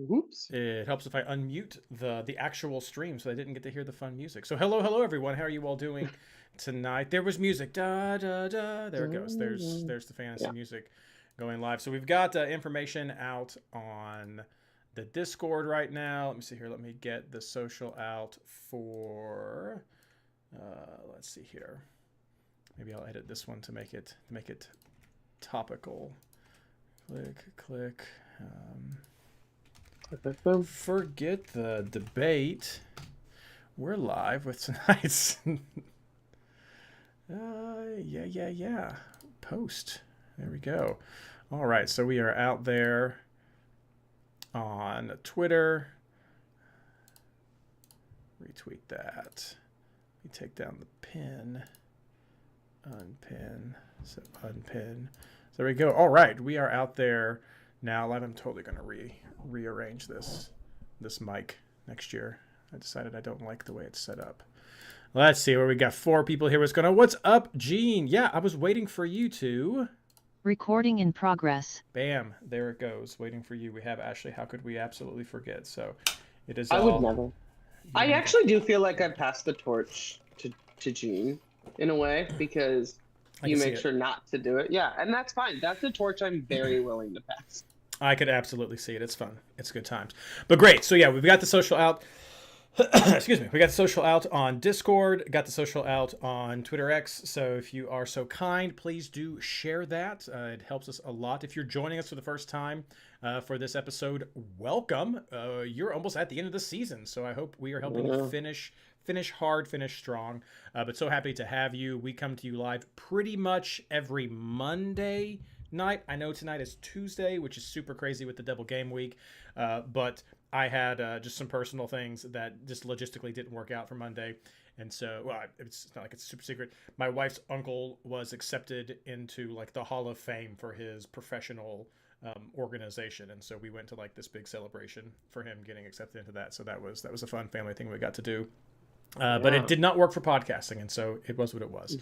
Oops. It helps if I unmute the actual stream so I didn't get to hear the fun music. So hello everyone. How are you all doing tonight? There was music. Da da da. There it goes. There's the fantasy Yeah. music going live. So we've got information out on the Discord right now. Let me see here. Let me get the social out for let's see here. Maybe I'll edit this one to make it topical. Click. Forget the debate. We're live with tonight's. Yeah. Post. There we go. All right, so we are out there on Twitter. Retweet that. We take down the pin. Unpin. So unpin. So there we go. All right, we are out there now. I'm totally going to rearrange this mic next year. I decided I don't like the way it's set up. Let's see where we got 4 people here. What's up, Gene? Yeah, I was waiting for you to. Recording in progress. Bam, there it goes. Waiting for you. We have Ashley. How could we absolutely forget? So it is. I would never. I actually do feel like I passed the torch to Gene in a way because you make sure not to do it. Yeah, and that's fine. That's a torch I'm very willing to pass. I could absolutely see it. It's fun. It's good times. But great. So yeah, we've got the social out. Excuse me. We got the social out on Discord. Got the social out on Twitter X. So if you are so kind, please do share that. It helps us a lot. If you're joining us for the first time for this episode, welcome. You're almost at the end of the season, so I hope we are helping you finish hard, finish strong. But so happy to have you. We come to you live pretty much every Monday night. I know tonight is Tuesday, which is super crazy with the double game week, but I had just some personal things that just logistically didn't work out for Monday. And so, well, it's not like it's super secret. My wife's uncle was accepted into like the Hall of Fame for his professional organization. And so we went to like this big celebration for him getting accepted into that. So that was a fun family thing we got to do. But it did not work for podcasting, and so it was what it was.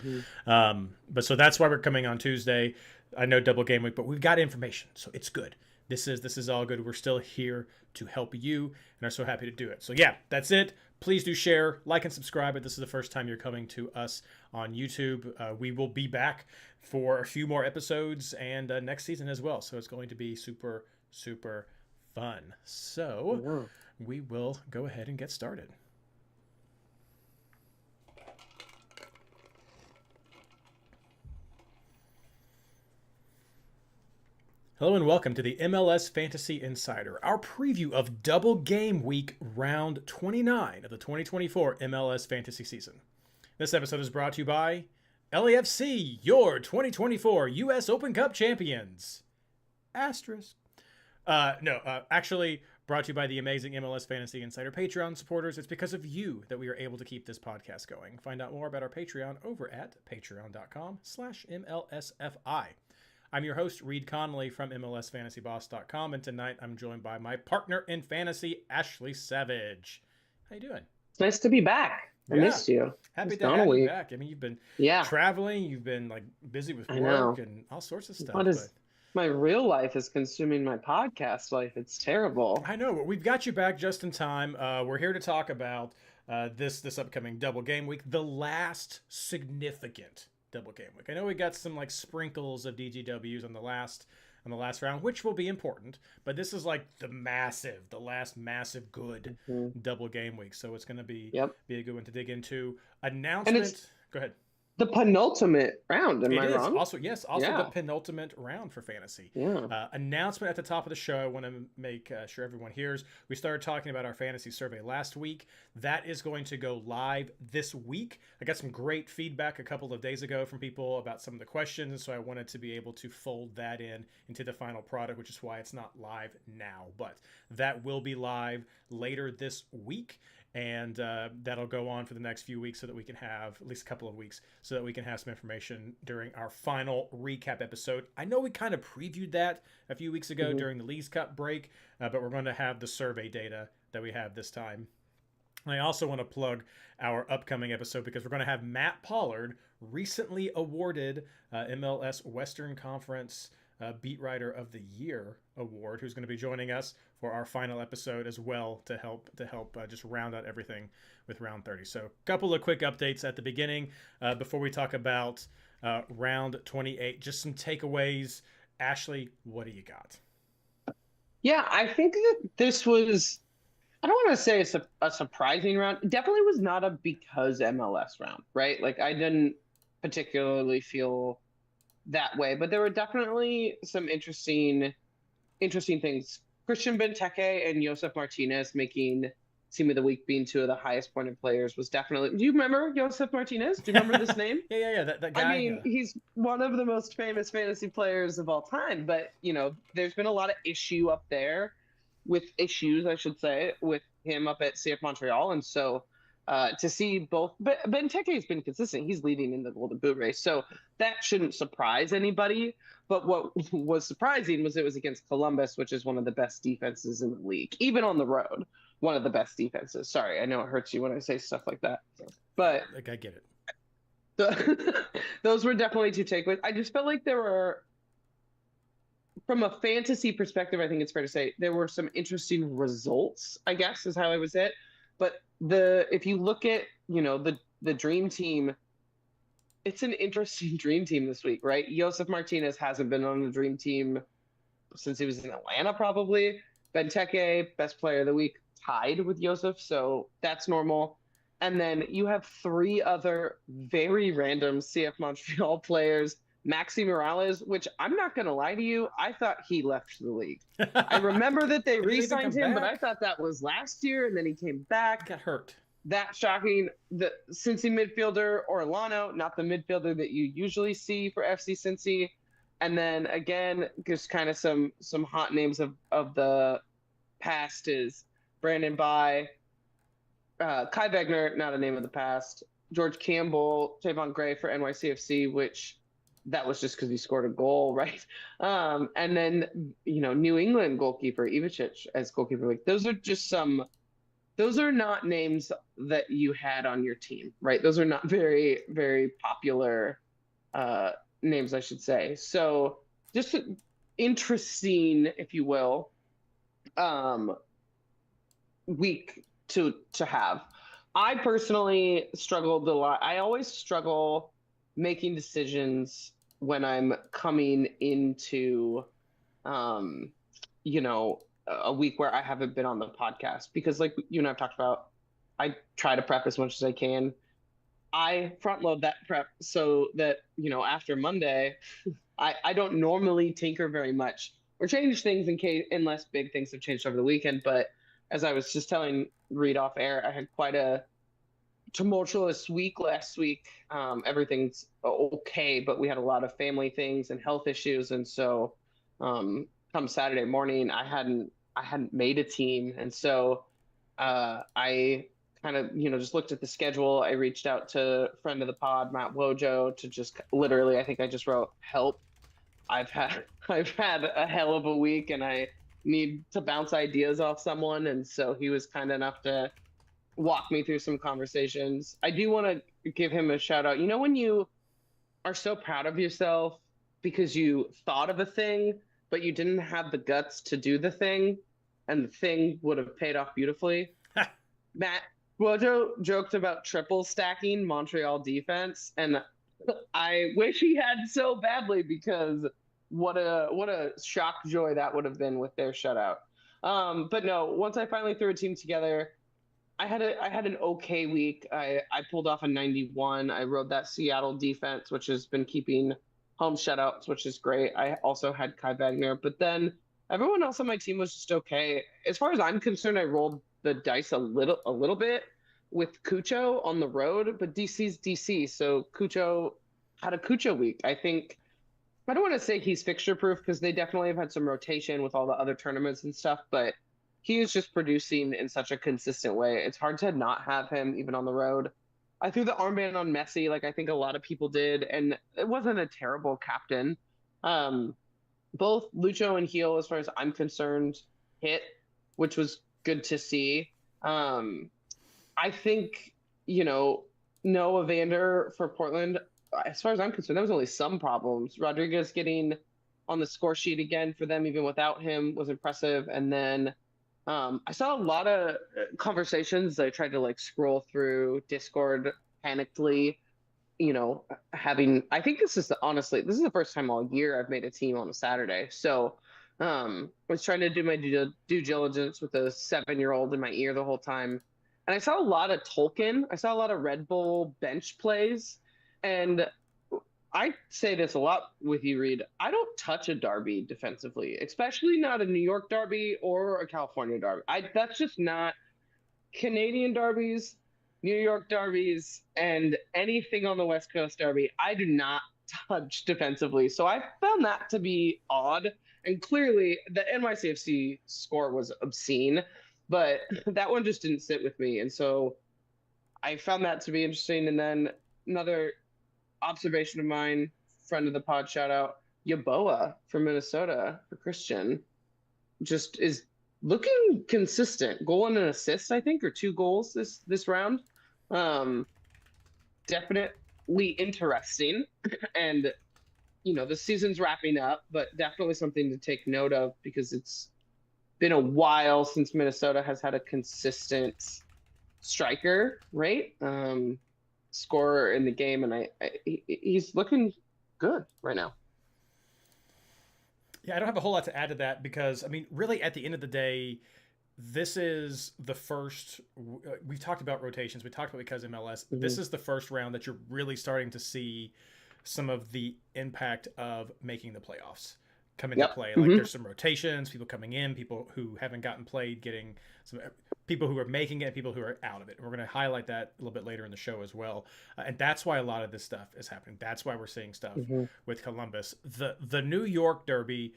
But so that's why we're coming on Tuesday. I know double game week, but we've got information, so it's good. This is all good. We're still here to help you, and are so happy to do it. So yeah, that's it. Please do share, like, and subscribe. If this is the first time you're coming to us on YouTube, we will be back for a few more episodes and next season as well. So it's going to be super, super fun. So we will go ahead and get started. Hello and welcome to the MLS Fantasy Insider, our preview of Double Game Week Round 29 of the 2024 MLS Fantasy season. This episode is brought to you by LAFC, your 2024 U.S. Open Cup champions. Asterisk. Actually brought to you by the amazing MLS Fantasy Insider Patreon supporters. It's because of you that we are able to keep this podcast going. Find out more about our Patreon over at patreon.com/MLSFI. I'm your host, Reid Connolly from MLSFantasyBoss.com, and tonight I'm joined by my partner in fantasy, Ashley Savage. How you doing? It's nice to be back. I missed you. Happy to have you back. I mean, you've been traveling, you've been like busy with work and all sorts of stuff. My real life is consuming my podcast life. It's terrible. I know, but we've got you back just in time. We're here to talk about this upcoming double game week, the last significant double game week. I know we got some like sprinkles of DGWs on the last round, which will be important, but this is like the last massive good double game week. So it's going to be a good one to dig into. Announcement. Go ahead. The penultimate round, am I wrong? Also the penultimate round for fantasy. Announcement at the top of the show. I want to make sure everyone hears. We started talking about our fantasy survey last week. That is going to go live this week. I got some great feedback a couple of days ago from people about some of the questions, so I wanted to be able to fold that into the final product, which is why it's not live now. But that will be live later this week. And that'll go on for the next few weeks so that we can have at least a couple of weeks so that we can have some information during our final recap episode. I know we kind of previewed that a few weeks ago during the Leagues Cup break, but we're going to have the survey data that we have this time. And I also want to plug our upcoming episode because we're going to have Matt Pollard, recently awarded MLS Western Conference Beat Writer of the Year award, who's going to be joining us for our final episode as well to help just round out everything with round 30. So a couple of quick updates at the beginning before we talk about round 28. Just some takeaways. Ashley, what do you got? Yeah, I think that this was, I don't want to say it's a surprising round. It definitely was not a because MLS round, right? Like I didn't particularly feel that way, but there were definitely some interesting things. Christian Benteke and Josef Martinez making Team of the Week, being two of the highest pointed players, was definitely. Do you remember Josef Martinez? Do you remember this name? Yeah. That guy. I mean, he's one of the most famous fantasy players of all time, but there's been a lot of issues, I should say, with him up at CF Montreal, and so to see both, but Benteke has been consistent. He's leading in the Golden Boot race, so that shouldn't surprise anybody. But what was surprising was it was against Columbus, which is one of the best defenses in the league, even on the road. One of the best defenses. Sorry, I know it hurts you when I say stuff like that, but like I get it. Those were definitely two takeaways. I just felt like there were, from a fantasy perspective, I think it's fair to say there were some interesting results, I guess is how I would say it. But if you look at, the dream team, it's an interesting dream team this week, right? Josef Martinez hasn't been on the dream team since he was in Atlanta, probably. Benteke, best player of the week, tied with Josef, so that's normal. And then you have three other very random CF Montreal players. Maxi Morales, which I'm not going to lie to you, I thought he left the league. I remember that they re-signed him, but I thought that was last year, and then he came back. Got hurt. That shocking. The Cincy midfielder, Orlano, not the midfielder that you usually see for FC Cincy. And then, again, just kind of some hot names of the past is Brandon Bai, Kai Wegner, not a name of the past, George Campbell, Tavon Gray for NYCFC, which that was just because he scored a goal, right? And then, New England goalkeeper Ivicic as goalkeeper. Like those are not names that you had on your team, right? Those are not very, very popular names, I should say. So just interesting, if you will, week to have. I personally struggled a lot. I always struggle making decisions when I'm coming into, a week where I haven't been on the podcast, because like you and I've talked about, I try to prep as much as I can. I front load that prep so that, after Monday, I don't normally tinker very much or change things unless big things have changed over the weekend. But as I was just telling Reid off air, I had quite a tumultuous week last week. Everything's okay, but we had a lot of family things and health issues. And so come Saturday morning, I hadn't made a team. And so I kind of, just looked at the schedule. I reached out to friend of the pod, Matt Wojo, to just literally, I think I just wrote, help. I've had a hell of a week and I need to bounce ideas off someone. And so he was kind enough to walk me through some conversations. I do want to give him a shout out. When you are so proud of yourself because you thought of a thing, but you didn't have the guts to do the thing, and the thing would have paid off beautifully. Matt Wojo joked about triple stacking Montreal defense, and I wish he had so badly, because what a shock joy that would have been with their shutout. But no, once I finally threw a team together, I had an okay week. I pulled off a 91. I rode that Seattle defense, which has been keeping home shutouts, which is great. I also had Kai Wagner, but then everyone else on my team was just okay. As far as I'm concerned, I rolled the dice a little bit with Cucho on the road, but DC's DC, so Cucho had a Cucho week. I think, I don't want to say he's fixture proof, because they definitely have had some rotation with all the other tournaments and stuff, but he is just producing in such a consistent way. It's hard to not have him even on the road. I threw the armband on Messi, like I think a lot of people did, and it wasn't a terrible captain. Both Lucho and Heel, as far as I'm concerned, hit, which was good to see. I think, Noah Vander for Portland, as far as I'm concerned, there was only some problems. Rodriguez getting on the score sheet again for them, even without him, was impressive. And then I saw a lot of conversations. I tried to like scroll through Discord panickedly, I think honestly, this is the first time all year I've made a team on a Saturday. So I was trying to do my due diligence with a 7-year-old in my ear the whole time. And I saw a lot of Tolkien. I saw a lot of Red Bull bench plays. And I say this a lot with you, Reid. I don't touch a derby defensively, especially not a New York derby or a California derby. That's just not Canadian derbies, New York derbies, and anything on the West Coast derby. I do not touch defensively. So I found that to be odd. And clearly the NYCFC score was obscene, but that one just didn't sit with me. And so I found that to be interesting. And then another observation of mine, friend of the pod, shout out, Yaboa from Minnesota for Christian, just is looking consistent. Goal and an assist, I think, or 2 goals this round. Definitely interesting. And the season's wrapping up, but definitely something to take note of because it's been a while since Minnesota has had a consistent striker, right? Scorer in the game, and he's looking good right now. Yeah, I don't have a whole lot to add to that because, I mean, really at the end of the day, this is the first. We've talked about rotations. We talked about because MLS. Mm-hmm. This is the first round that you're really starting to see some of the impact of making the playoffs come into play. Like there's some rotations, people coming in, people who haven't gotten played, getting some people who are making it, people who are out of it. And we're going to highlight that a little bit later in the show as well. And that's why a lot of this stuff is happening. That's why we're seeing stuff with Columbus. The New York Derby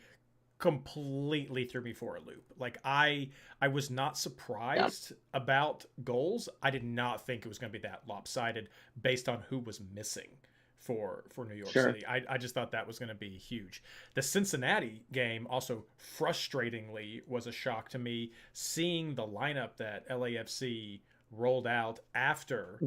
completely threw me for a loop. Like I was not surprised about goals. I did not think it was going to be that lopsided based on who was missing for New York City. I just thought that was going to be huge. The Cincinnati game also frustratingly was a shock to me, seeing the lineup that LAFC rolled out after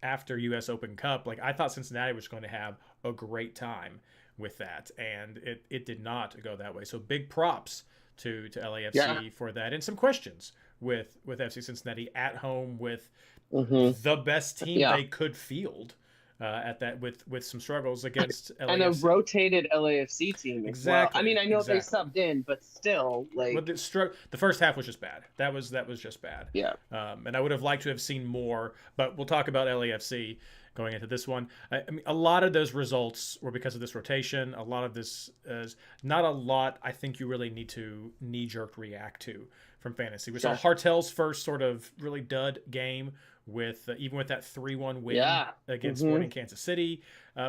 US Open Cup. Like I thought Cincinnati was going to have a great time with that, and it did not go that way. So big props to LAFC for that, and some questions with FC Cincinnati at home with the best team they could field at that with some struggles against LAFC. And a rotated LAFC team. Exactly. Well. I mean, I know they subbed in, but still, like the first half was just bad. That was just bad. Yeah. And I would have liked to have seen more, but we'll talk about LAFC going into this one. I mean, a lot of those results were because of this rotation. A lot of this is not a lot I think you really need to knee-jerk react to from fantasy. We saw Hartel's first sort of really dud game with even with that 3-1 win against Sporting Kansas City.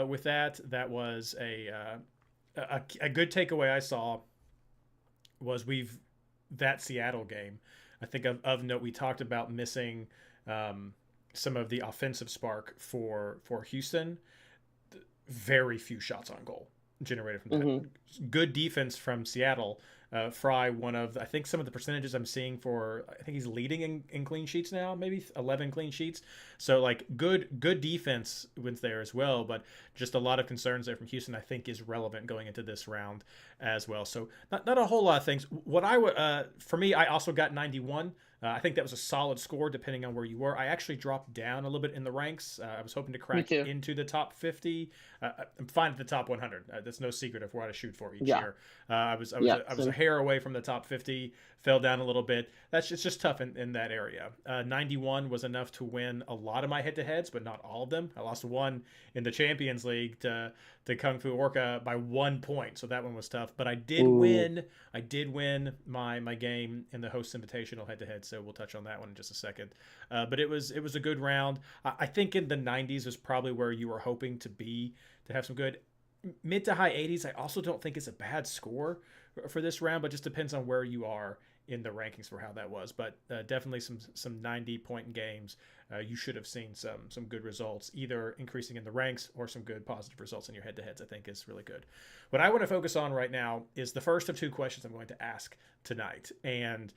With that was a good takeaway I saw was that Seattle game. I think of note, we talked about missing some of the offensive spark for Houston. Very few shots on goal generated from that. Good defense from Seattle. Fry, one of, I think some of the percentages I'm seeing I think he's leading in clean sheets now, maybe 11 clean sheets. So like good defense wins there as well, but just a lot of concerns there from Houston, I think is relevant going into this round as well. So not a whole lot of things. What I would, for me, I also got 91. I think that was a solid score depending on where you were. I actually dropped down a little bit in the ranks. I was hoping to crack into the top 50. I'm fine at the top 100. That's no secret of what I shoot for each year. I was a hair away from the top 50, fell down a little bit. It's just tough in that area. 91 was enough to win a lot of my head-to-heads, but not all of them. I lost one in the Champions League to Kung Fu Orca by 1 point, so that one was tough. But I did win. I did win my game in the Host Invitational head-to-head, so we'll touch on that one in just a second. But it was a good round. I think in the 90s is probably where you were hoping to be to have some good. Mid to high 80s, I also don't think it's a bad score for this round, but just depends on where you are in the rankings for how that was. But definitely some 90-point games. You should have seen some good results, either increasing in the ranks or some good positive results in your head-to-heads. I think is really good. What I want to focus on right now is the first of 2 questions I'm going to ask tonight. And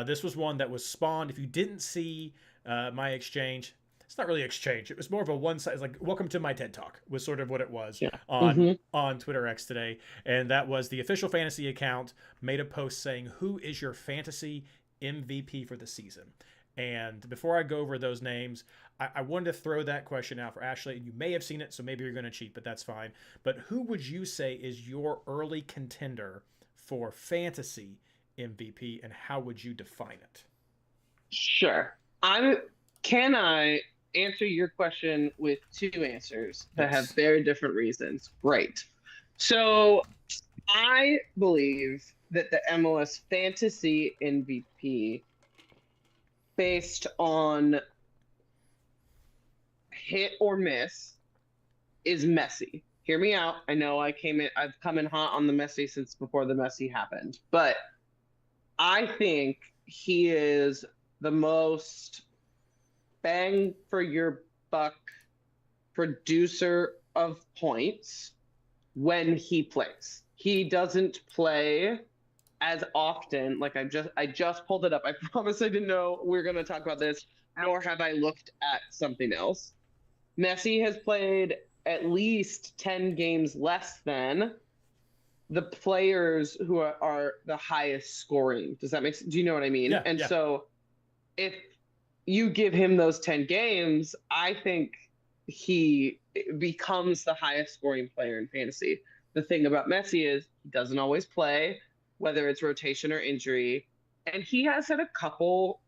this was one that was spawned. If you didn't see my exchange, it's not really exchange. It was more of a one side, like welcome to my TED Talk was sort of what it was Yeah. on Twitter X today. And that was the official fantasy account made a post saying, who is your fantasy MVP for the season? And before I go over those names, I wanted to throw that question out for Ashley. You may have seen it, so maybe you're going to cheat, but that's fine. But who would you say is your early contender for fantasy MVP, and how would you define it? Sure. Can I answer your question with two answers that have very different reasons? Great. So I believe that the MLS Fantasy MVP, based on hit or miss, is Messi. Hear me out. I know I've come in hot on the Messi since before the Messi happened, but I think he is the most bang for your buck producer of points when he plays. He doesn't play as often. Like I just pulled it up. I promise I didn't know we were going to talk about this, nor have I looked at something else. Messi has played at least 10 games less than the players who are the highest scoring. Does that make sense? Do you know what I mean? Yeah, yeah. So if you give him those 10 games, I think he becomes the highest scoring player in fantasy. The thing about Messi is he doesn't always play, whether it's rotation or injury, and he has had a couple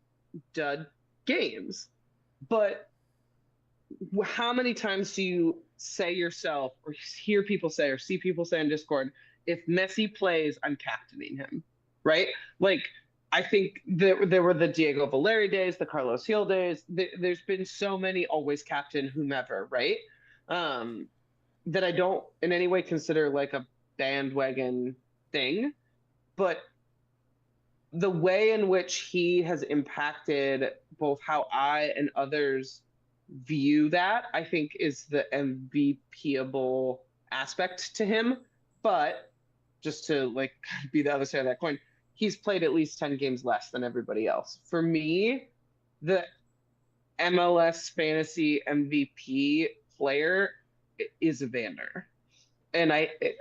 dud games. But how many times do you say yourself or hear people say or see people say on Discord, if Messi plays, I'm captaining him, right? Like, I think there were the Diego Valeri days, the Carlos Gil days. There's been so many always captain whomever, right? That I don't in any way consider like a bandwagon thing. But the way in which he has impacted both how I and others view that, I think is the MVP-able aspect to him. But just to like be the other side of that coin, he's played at least 10 games less than everybody else. For me, the MLS Fantasy MVP player is Evander. And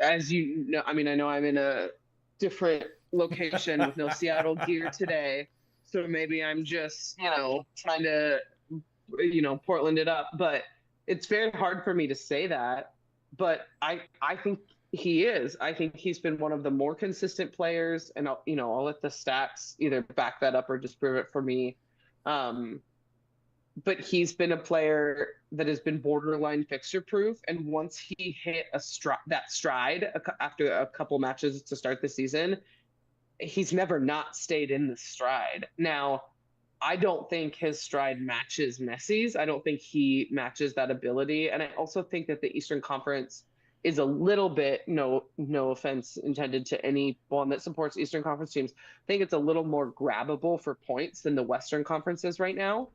as you know, I mean, I know I'm in a different location with no Seattle gear today, so maybe I'm just, trying to, Portland it up. But it's very hard for me to say that. But I think he is. I think he's been one of the more consistent players, and I'll let the stats either back that up or disprove it for me. But he's been a player that has been borderline fixture proof, and once he hit that stride after a couple matches to start the season, he's never not stayed in the stride. Now, I don't think his stride matches Messi's. I don't think he matches that ability, and I also think that the Eastern Conference is a little bit, no offense intended to anyone that supports Eastern Conference teams, I think it's a little more grabbable for points than the Western Conference is right now.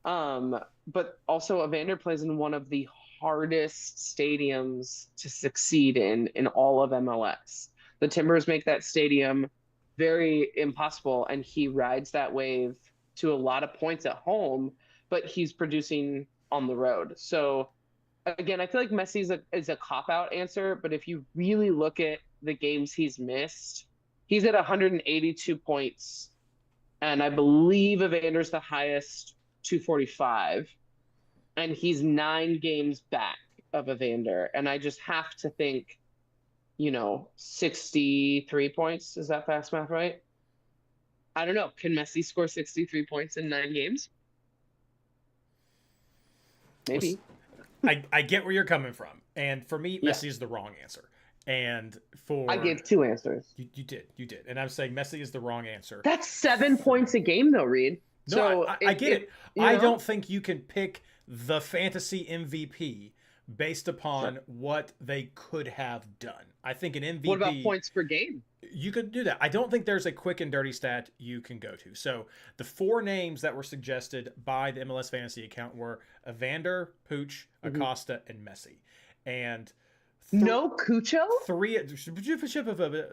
But also Evander plays in one of the hardest stadiums to succeed in all of MLS. The Timbers make that stadium very impossible, and he rides that wave to a lot of points at home, but he's producing on the road. So again, I feel like Messi is a cop-out answer, but if you really look at the games he's missed, he's at 182 points, and I believe Evander's the highest, 245, and he's 9 games back of Evander. And I just have to think, 63 points. Is that fast math, right? I don't know. Can Messi score 63 points in 9 games? Maybe. I get where you're coming from. And for me, Messi is the wrong answer. And I gave 2 answers. You did. And I'm saying Messi is the wrong answer. That's 7 points a game, though, Reid. No, so I get it. I don't think you can pick the fantasy MVP based upon what they could have done. I think an MVP... What about points per game? You could do that. I don't think there's a quick and dirty stat you can go to. So the 4 names that were suggested by the MLS Fantasy account were Evander, Pooch, Acosta, and Messi. And No Cucho? Three.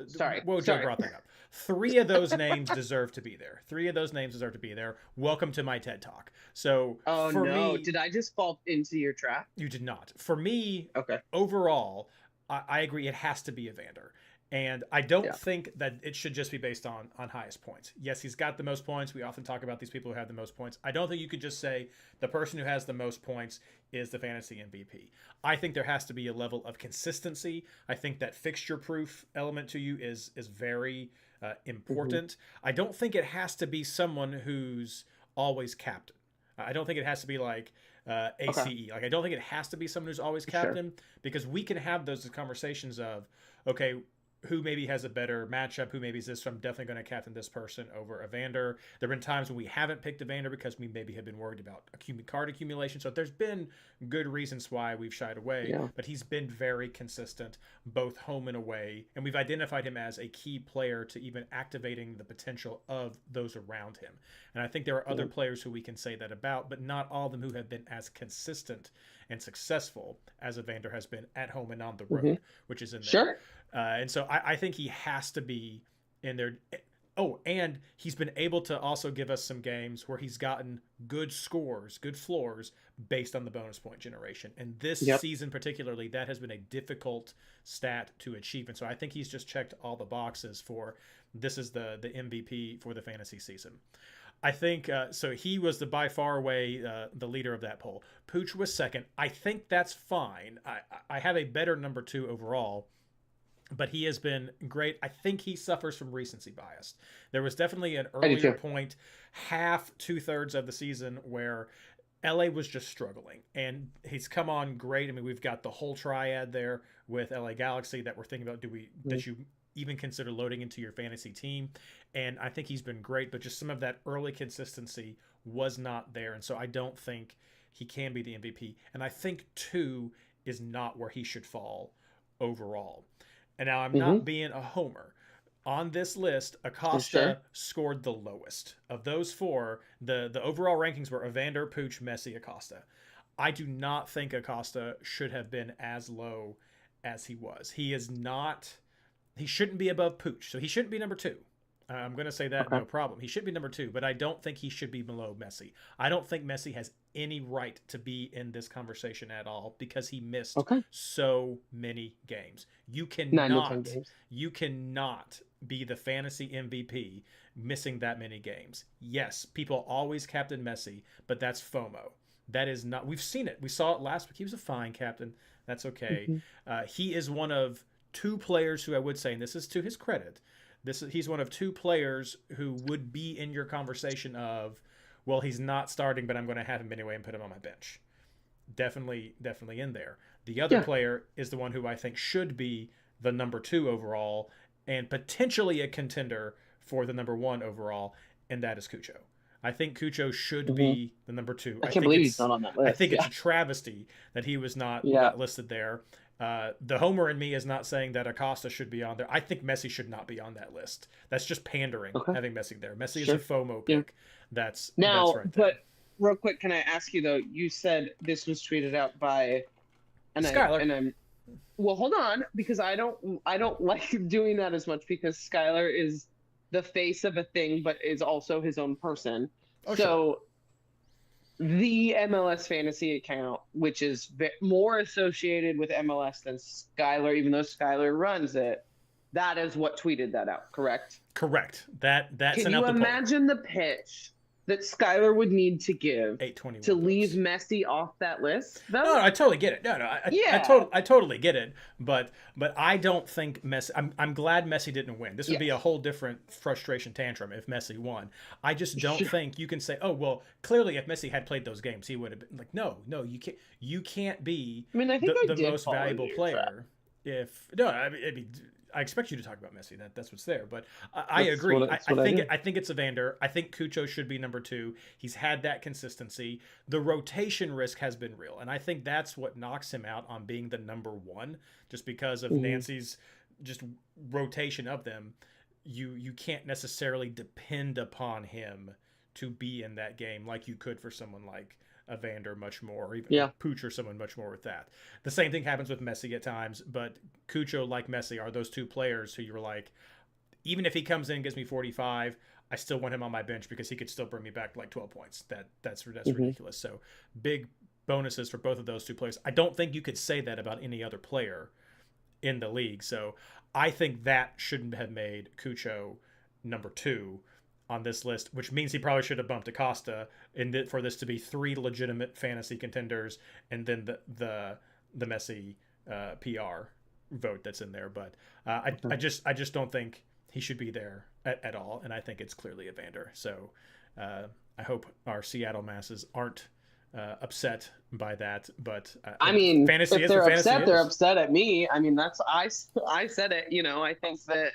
Sorry. Whoa, Joe brought that up. Three of those names deserve to be there. Three of those names deserve to be there. Welcome to my TED Talk. So Oh for no! me, Did I just fall into your trap? you did not. For me, Okay. overall, I agree. It has to be Evander. And I don't Yeah. think that it should just be based on highest points. Yes, he's got the most points. We often talk about these people who have the most points. I don't think you could just say the person who has the most points is the fantasy MVP. I think there has to be a level of consistency. I think that fixture proof element to you is very important. I don't think it has to be someone who's always captain. I don't think it has to be like ACE. Okay. Like I don't think it has to be someone who's always captain because we can have those conversations of, okay, who maybe has a better matchup, who maybe is this, so I'm definitely going to captain this person over Evander. There have been times when we haven't picked Evander because we maybe have been worried about card accumulation. So there's been good reasons why we've shied away, but he's been very consistent, both home and away. And we've identified him as a key player to even activating the potential of those around him. And I think there are other players who we can say that about, but not all of them who have been as consistent and successful as Evander has been at home and on the road, which is in there. Sure. And so I think he has to be in there. Oh, and he's been able to also give us some games where he's gotten good scores, good floors based on the bonus point generation. And this season particularly, that has been a difficult stat to achieve. And so I think he's just checked all the boxes for this is the MVP for the fantasy season. I think so. He was by far away the leader of that poll. Pooch was second. I think that's fine. I have a better number 2 overall. But he has been great. I think he suffers from recency bias. There was definitely an earlier point, half, 2/3 of the season, where LA was just struggling. And he's come on great. I mean, we've got the whole triad there with LA Galaxy that we're thinking about. That you even consider loading into your fantasy team? And I think he's been great, but just some of that early consistency was not there. And so I don't think he can be the MVP. And I think 2 is not where he should fall overall. And now I'm not being a homer. On this list, Acosta scored the lowest. Of those 4, the overall rankings were Evander, Pooch, Messi, Acosta. I do not think Acosta should have been as low as he was. He shouldn't be above Pooch, so he shouldn't be number 2. I'm going to say that, no problem. He should be number 2, but I don't think he should be below Messi. I don't think Messi has any right to be in this conversation at all because he missed so many games. You cannot be the fantasy MVP missing that many games. Yes, people always captain Messi, but that's FOMO. That is not. We've seen it. We saw it last week. He was a fine captain. That's okay. He is one of 2 players who I would say, and this is to his credit, he's one of 2 players who would be in your conversation of, well, he's not starting, but I'm going to have him anyway and put him on my bench. Definitely in there. The other player is the one who I think should be the number 2 overall and potentially a contender for the number 1 overall, and that is Cucho. I think Cucho should be the number 2. I can't believe he's not on that list. I think it's a travesty that he was not listed there. The homer in me is not saying that Acosta should be on there. I think Messi should not be on that list. That's just pandering, having Messi there. Messi is a FOMO pick. That's right there. But real quick, can I ask you though? You said this was tweeted out by Skylar. Well, hold on, because I don't like doing that as much because Skylar is the face of a thing, but is also his own person. The MLS fantasy account, which is more associated with MLS than Skylar, even though Skylar runs it, that is what tweeted that out, correct? Correct. That's Can you imagine the pitch that Skylar would need to give to leave Messi off that list, though? No, I totally get it. I totally get it. But I don't think Messi. I'm glad Messi didn't win. This would be a whole different frustration tantrum if Messi won. I just don't think you can say, oh well, clearly if Messi had played those games, he would have been like, no, you can't. You can't be the most valuable player. I expect you to talk about Messi. That's what's there. But I agree. I think it's Evander. I think Cucho should be number 2. He's had that consistency. The rotation risk has been real, and I think that's what knocks him out on being the number 1, just because of Nancy's just rotation of them. You can't necessarily depend upon him to be in that game like you could for someone like Evander much more, or even Pooch or someone much more with that. The same thing happens with Messi at times, but Cucho, like Messi, are those two players who you're like, even if he comes in and gives me 45, I still want him on my bench because he could still bring me back like 12 points. That's ridiculous. So big bonuses for both of those two players. I don't think you could say that about any other player in the league. So I think that shouldn't have made Cucho number 2 on this list, which means he probably should have bumped Acosta for this to be 3 legitimate fantasy contenders, and then the Messi PR vote that's in there. But I just don't think he should be there at all, and I think it's clearly Evander. So I hope our Seattle masses aren't upset by that. But I mean, fantasy if they're upset, they're upset at me. I mean, I said it. I think that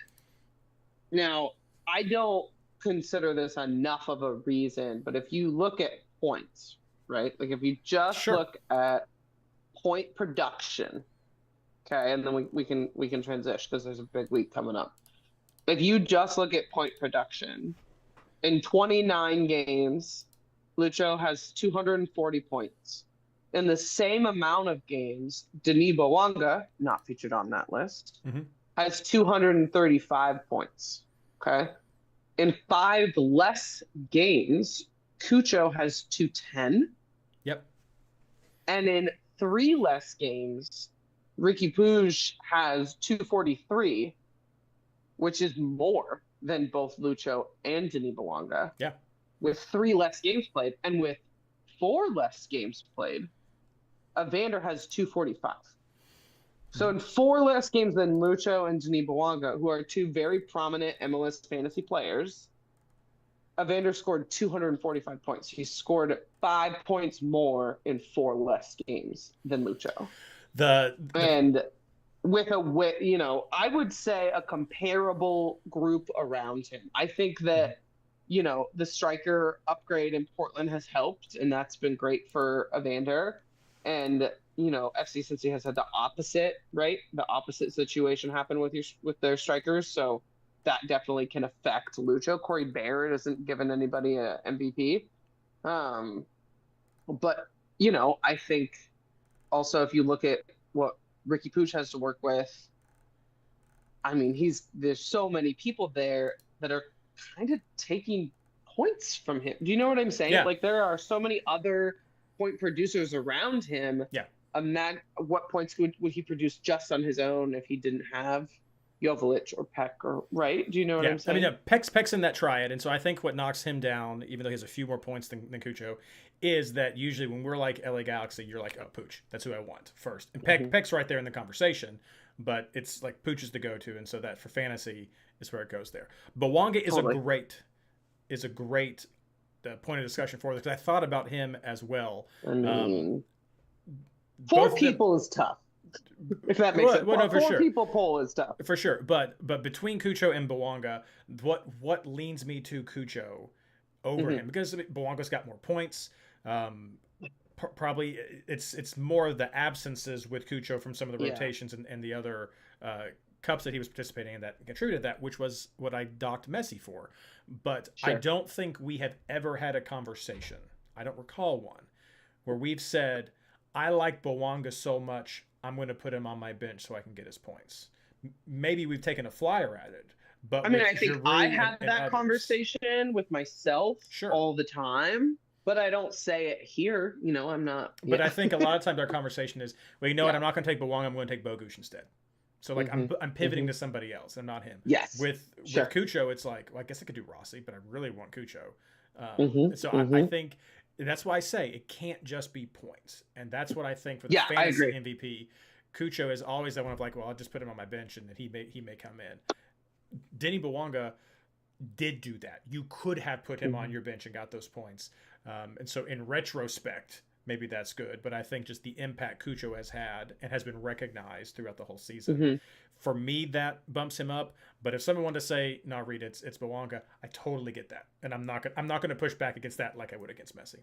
now I don't consider this enough of a reason, but if you look at points, right? Like if you just look at point production, okay, and then we can transition because there's a big week coming up. If you just look at point production, in 29 games, Lucho has 240 points. In the same amount of games, Denis Bouanga, not featured on that list, has 235 points. Okay. In 5 less games, Cucho has 210. Yep. And in 3 less games, Ricky Puig has 243, which is more than both Lucho and Denis Bouanga. Yeah. With 3 less games played, and with 4 less games played, Evander has 245. So in 4 less games than Lucho and Denis Bouanga, who are 2 very prominent MLS fantasy players, Evander scored 245 points. He scored 5 points more in 4 less games than Lucho. And with I would say a comparable group around him. I think that, the striker upgrade in Portland has helped, and that's been great for Evander. And FC Cincy has had the opposite, right? The opposite situation happen with their strikers, so that definitely can affect Lucho. Corey Barrett isn't giving anybody a MVP, but I think also if you look at what Ricky Puig has to work with, I mean, there's so many people there that are kind of taking points from him. Do you know what I'm saying? Yeah. Like there are so many other point producers around him. Yeah. What points would he produce just on his own if he didn't have Joveljic or Peck, or right? Do you know what I'm saying? I mean, Peck's in that triad, and so I think what knocks him down, even though he has a few more points than Cucho, is that usually when we're like LA Galaxy, you're like, oh, Pooch, that's who I want first. And Peck's right there in the conversation, but it's like Pooch is the go-to, and so that for fantasy is where it goes there. Bouanga is a great point of discussion for this, because I thought about him as well. I mean, 4 people is tough. If that makes sense. No, for 4 sure. people poll is tough. For sure. But between Cucho and Bouanga, what leans me to Cucho over him? Because Bouanga's got more points. Probably it's more of the absences with Cucho from some of the rotations and the other cups that he was participating in that contributed to that, which was what I docked Messi for. But I don't think we have ever had a conversation, I don't recall one, where we've said, I like Bouanga so much, I'm going to put him on my bench so I can get his points. Maybe we've taken a flyer at it, but I mean, I think I have that conversation with myself all the time, but I don't say it here. I'm not. But I think a lot of times our conversation is, well, you know what? I'm not going to take Bouanga. I'm going to take Bogusz instead. So like I'm pivoting to somebody else. I'm not him. Yes. With Cucho, it's like, well, I guess I could do Rossi, but I really want Cucho. So I think. That's why I say it can't just be points. And that's what I think for the fantasy MVP. Cucho is always that one of like, well, I'll just put him on my bench and then he may come in. Denis Bouanga did do that. You could have put him on your bench and got those points. And so in retrospect, maybe that's good. But I think just the impact Cucho has had and has been recognized throughout the whole season. For me, that bumps him up. But if someone wanted to say, no, Reid, it's Bouanga, I totally get that. And I'm not going to push back against that like I would against Messi.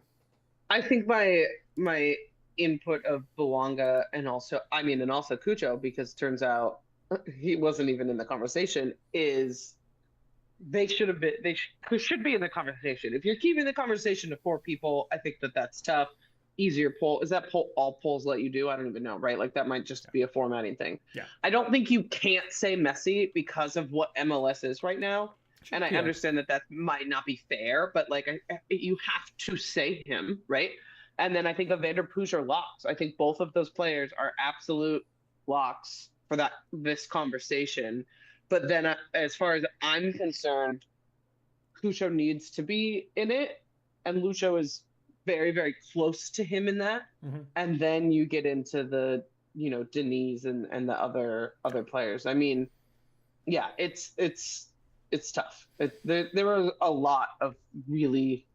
I think my input of Bouanga and also Cucho, because it turns out he wasn't even in the conversation, is they should be in the conversation. If you're keeping the conversation to 4 people, I think that's tough. easier poll. Is that poll all polls let you do? I don't even know, right? Like that might just be a formatting thing. Yeah. I don't think you can't say Messi because of what MLS is right now. And I Yeah. understand that that might not be fair, but like you have to say him, right? And then I think Evander Puig are locks. I think both of those players are absolute locks for this conversation. But then, as far as I'm concerned, Lucho needs to be in it, and Lucho is very, very close to him in that. Mm-hmm. And then you get into the, Denise and the other players. I mean, yeah, it's tough. There were a lot of really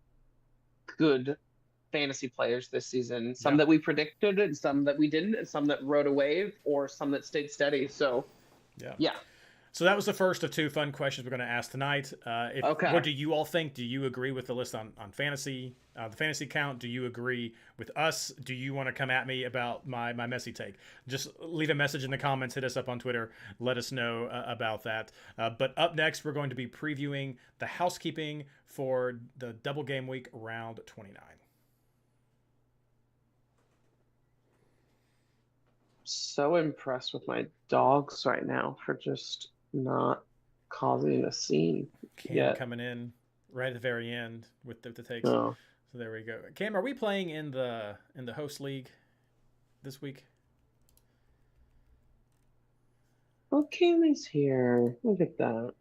good fantasy players this season. Some that we predicted, and some that we didn't, and some that rode a wave, or some that stayed steady. So, yeah. So that was the first of two fun questions we're going to ask tonight. Okay. What do you all think? Do you agree with the list on fantasy, the fantasy count? Do you agree with us? Do you want to come at me about my Messi take? Just leave a message in the comments. Hit us up on Twitter. Let us know about that. But up next, we're going to be previewing the housekeeping for the double game week round 29. So impressed with my dogs right now for just not causing a scene. Cam coming in right at the very end with the takes. Oh. So there we go. Cam, are we playing in the host league this week? Oh, Cam is here. Look at that.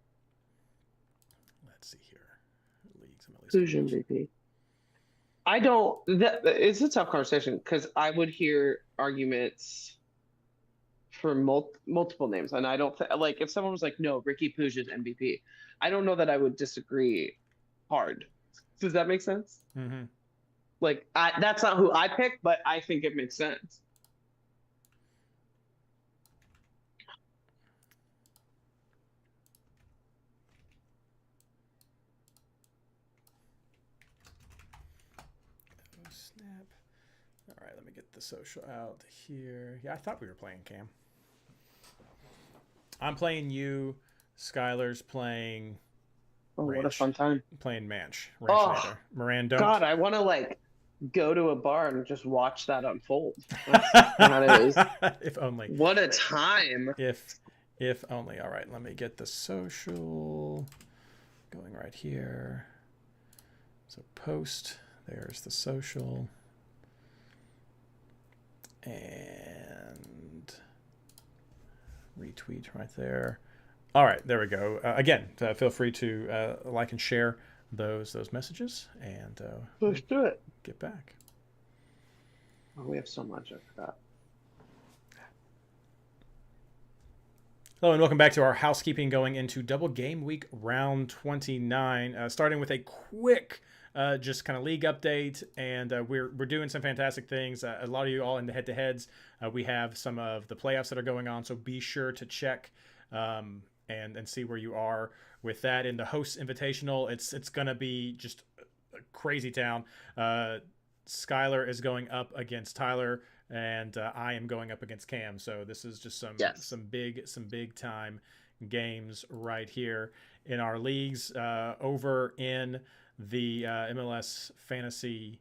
Let's see here. Leagues, Who's MVP? I don't. It's a tough conversation because I would hear arguments for multiple names, and I don't like if someone was like, "No, Ricky Puig is MVP." I don't know that I would disagree hard. Does that make sense? Mm-hmm. Like, that's not who I picked, but I think it makes sense. Oh, snap. All right, let me get the social out here. Yeah, I thought we were playing Cam. I'm playing you. Skylar's playing. Oh, Ranch. what a fun time! Playing Manch. Ranch Moran, don't. God, I want to like go to a bar and just watch that unfold. That is. If only. What a time! If only. All right, let me get the social going right here. So post. There's the social. And retweet right there. All right, there we go. Again, feel free to like and share those messages, and let's do it. Get back. Oh, we have so much. I forgot. Hello and welcome back to our housekeeping going into double game week round 29. Starting with a quick just kind of league update, and we're doing some fantastic things. A lot of you all in the head-to-heads. We have some of the playoffs that are going on, so be sure to check and see where you are with that. In the host invitational, it's going to be just a crazy town. Skylar is going up against Tyler, and I am going up against Cam. So this is just some big time games right here in our leagues. Over in the MLS Fantasy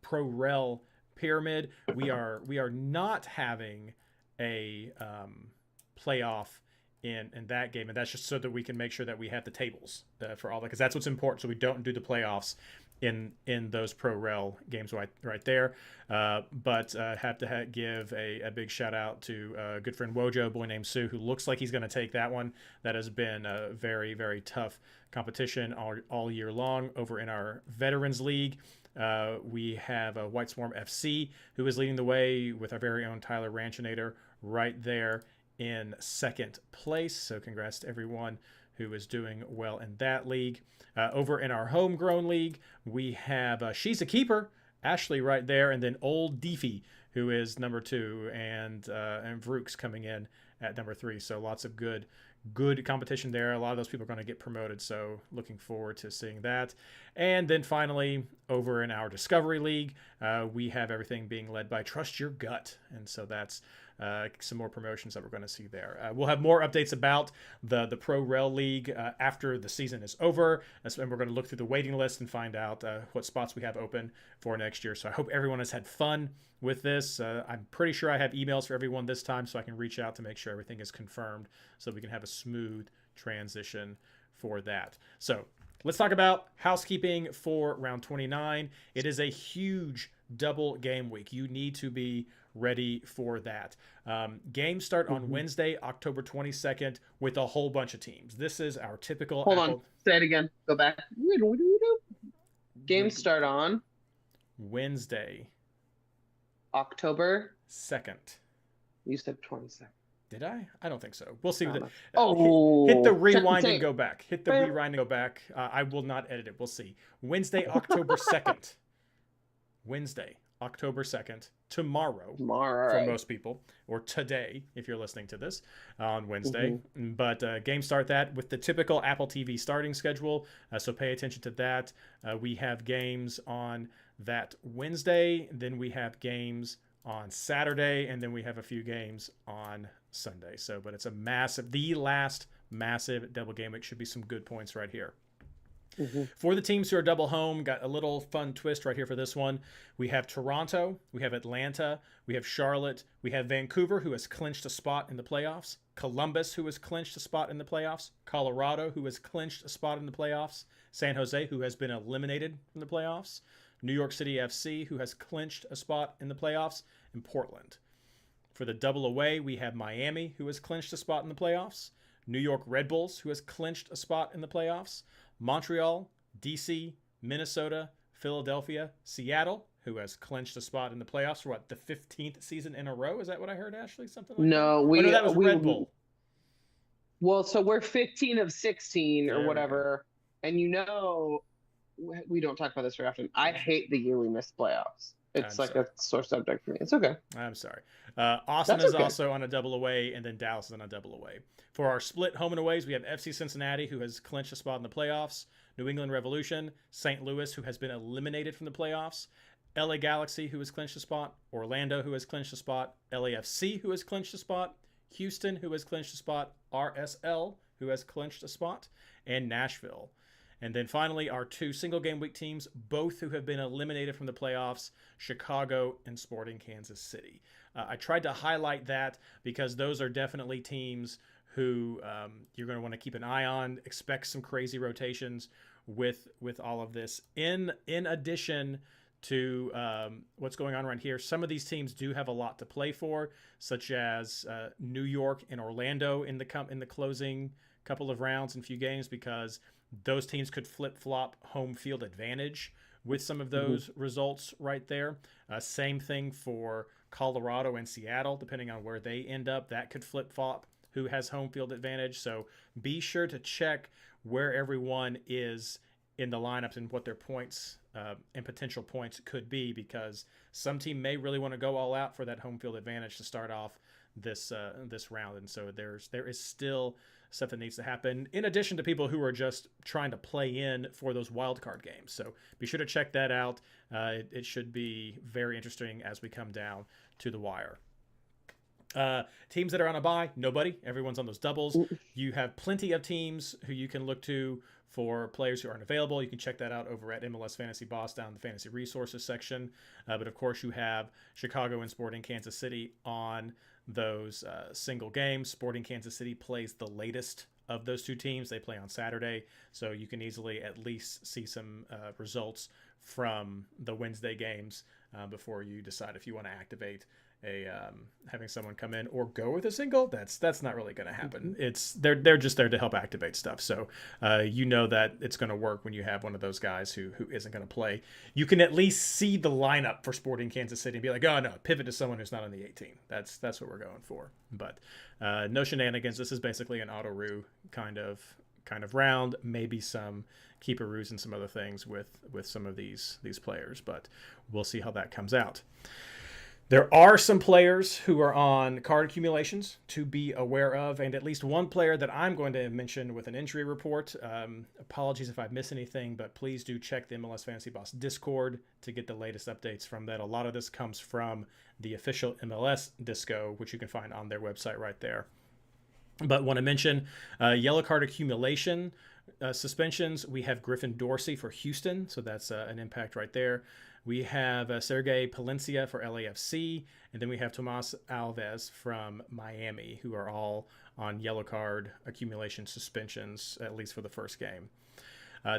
Pro Rel Pyramid, we are not having a playoff in that game, and that's just so that we can make sure that we have the tables for all that, because that's what's important. So we don't do the playoffs in those Pro Rel games right there. But have to give a big shout out to a good friend Wojo, a boy named Sue, who looks like he's going to take that one. That has been a very, very tough competition all year long. Over in our Veterans League, we have White Swarm FC, who is leading the way with our very own Tyler Ranchinator right there in second place. So congrats to everyone who is doing well in that league. Over in our homegrown league, we have She's a Keeper, Ashley right there, and then Old Deefy, who is number 2, and Vrooks coming in at number 3. So lots of good competition there. A lot of those people are going to get promoted, so looking forward to seeing that. And then finally, over in our Discovery League, we have everything being led by Trust Your Gut, and so that's some more promotions that we're going to see there. We'll have more updates about the Pro Rel League after the season is over, and we're going to look through the waiting list and find out what spots we have open for next year. So I hope everyone has had fun with this. I'm pretty sure I have emails for everyone this time, so I can reach out to make sure everything is confirmed so we can have a smooth transition for that. So let's talk about housekeeping for round 29. It is a huge double game week. You need to be ready for that. Games start on Wednesday, October 22nd, with a whole bunch of teams. This is our typical. Hold on. Say it again. Go back. Games start on Wednesday, October 2nd. You said 22nd. Did I? I don't think so. We'll see. Hit Oh, the rewind and go back. Hit the rewind and go back. I will not edit it. We'll see. Wednesday, October 2nd. Wednesday, October 2nd. Tomorrow for most people, or today if you're listening to this on Wednesday. But games start that with the typical Apple TV starting schedule. So pay attention to that. We have games on that Wednesday. Then we have games on Saturday, and then we have a few games on Sunday. So, but it's the last massive double game week. Should be some good points right here. For the teams who are double home, got a little fun twist right here for this one. We have Toronto, we have Atlanta, we have Charlotte, we have Vancouver, who has clinched a spot in the playoffs, Columbus, who has clinched a spot in the playoffs, Colorado, who has clinched a spot in the playoffs, San Jose, who has been eliminated from the playoffs, New York City FC, who has clinched a spot in the playoffs, and Portland. For the double away, we have Miami, who has clinched a spot in the playoffs, New York Red Bulls, who has clinched a spot in the playoffs, Montreal, DC, Minnesota, Philadelphia, Seattle, who has clinched a spot in the playoffs for the 15th season in a row. Is that what I heard, Ashley? Something like that? No, that was Red Bull. Well, so we're 15 of 16 or whatever. And we don't talk about this very often. I hate the year we miss playoffs. It's a sore subject for me. It's okay. I'm sorry. Austin is also on a double away, and then Dallas is on a double away. For our split home and aways, we have FC Cincinnati, who has clinched a spot in the playoffs, New England Revolution, St. Louis, who has been eliminated from the playoffs, LA Galaxy, who has clinched a spot, Orlando, who has clinched a spot, LAFC, who has clinched a spot, Houston, who has clinched a spot, RSL, who has clinched a spot, and Nashville. And then finally, our two single game week teams, both who have been eliminated from the playoffs, Chicago and Sporting Kansas City. I tried to highlight that because those are definitely teams who you're going to want to keep an eye on. Expect some crazy rotations with all of this. In addition to what's going on right here, some of these teams do have a lot to play for, such as New York and Orlando in the closing couple of rounds and few games, because those teams could flip-flop home field advantage with some of those results right there. Same thing for Colorado and Seattle, depending on where they end up. That could flip-flop who has home field advantage. So be sure to check where everyone is in the lineups and what their points and potential points could be, because some team may really want to go all out for that home field advantage to start off this round. And so there is still stuff that needs to happen, in addition to people who are just trying to play in for those wild card games. So be sure to check that out. It should be very interesting as we come down to the wire. Teams that are on a bye, nobody. Everyone's on those doubles. You have plenty of teams who you can look to for players who aren't available. You can check that out over at MLS Fantasy Boss down in the Fantasy Resources section. But of course, you have Chicago and Sporting Kansas City on those single games. Sporting Kansas City plays the latest of those two teams. They play on Saturday, so you can easily at least see some results from the Wednesday games before you decide if you want to activate having someone come in or go with a single. That's not really going to happen. They're just there to help activate stuff. So that it's going to work when you have one of those guys who isn't going to play. You can at least see the lineup for Sporting Kansas City and be like, oh no, pivot to someone who's not on the 18. That's what we're going for. But no shenanigans. This is basically an auto-roo kind of round. Maybe some keeper-roos and some other things with some of these players, but we'll see how that comes out. There are some players who are on card accumulations to be aware of, and at least one player that I'm going to mention with an injury report. Apologies if I miss anything, but please do check the MLS Fantasy Boss Discord to get the latest updates from that. A lot of this comes from the official MLS Disco, which you can find on their website right there. But want to mention yellow card accumulation suspensions. We have Griffin Dorsey for Houston, so that's an impact right there. We have Sergei Palencia for LAFC, and then we have Tomas Alves from Miami, who are all on yellow card accumulation suspensions, at least for the first game.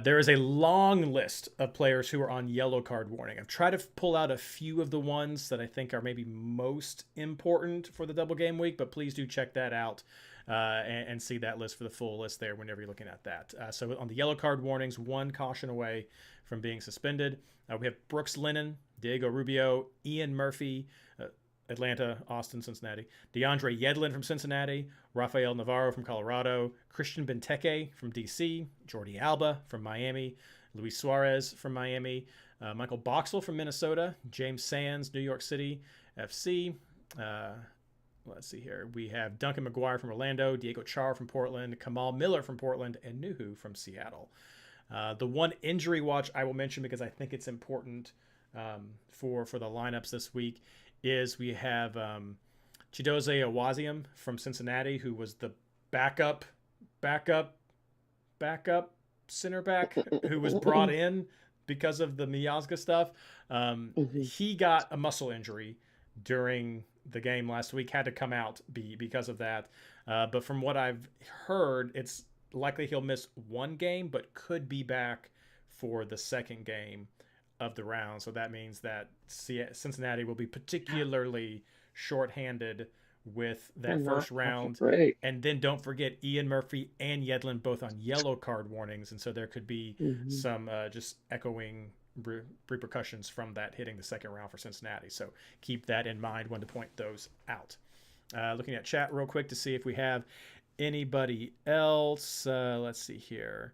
There is a long list of players who are on yellow card warning. I've tried to pull out a few of the ones that I think are maybe most important for the double game week, but please do check that out and see that list for the full list there whenever you're looking at that. So on the yellow card warnings, one caution away from being suspended. We have Brooks Lennon, Diego Rubio, Ian Murphy, Atlanta, Austin, Cincinnati, DeAndre Yedlin from Cincinnati, Rafael Navarro from Colorado, Christian Benteke from DC, Jordi Alba from Miami, Luis Suarez from Miami, Michael Boxall from Minnesota, James Sands, New York City FC. Let's see here. We have Duncan McGuire from Orlando, Diego Char from Portland, Kamal Miller from Portland, and Nuhu from Seattle. The one injury watch I will mention because I think it's important for the lineups this week is we have Chidozie Awaziam from Cincinnati, who was the backup center back who was brought in because of the Miazga stuff. He got a muscle injury during the game last week, had to come out because of that. But from what I've heard, it's likely he'll miss one game, but could be back for the second game of the round. So that means that Cincinnati will be particularly shorthanded with that first round. And then don't forget Ian Murphy and Yedlin both on yellow card warnings. And so there could be some just echoing repercussions from that hitting the second round for Cincinnati. So keep that in mind when to point those out. Looking at chat real quick to see if we have anybody else. Let's see here.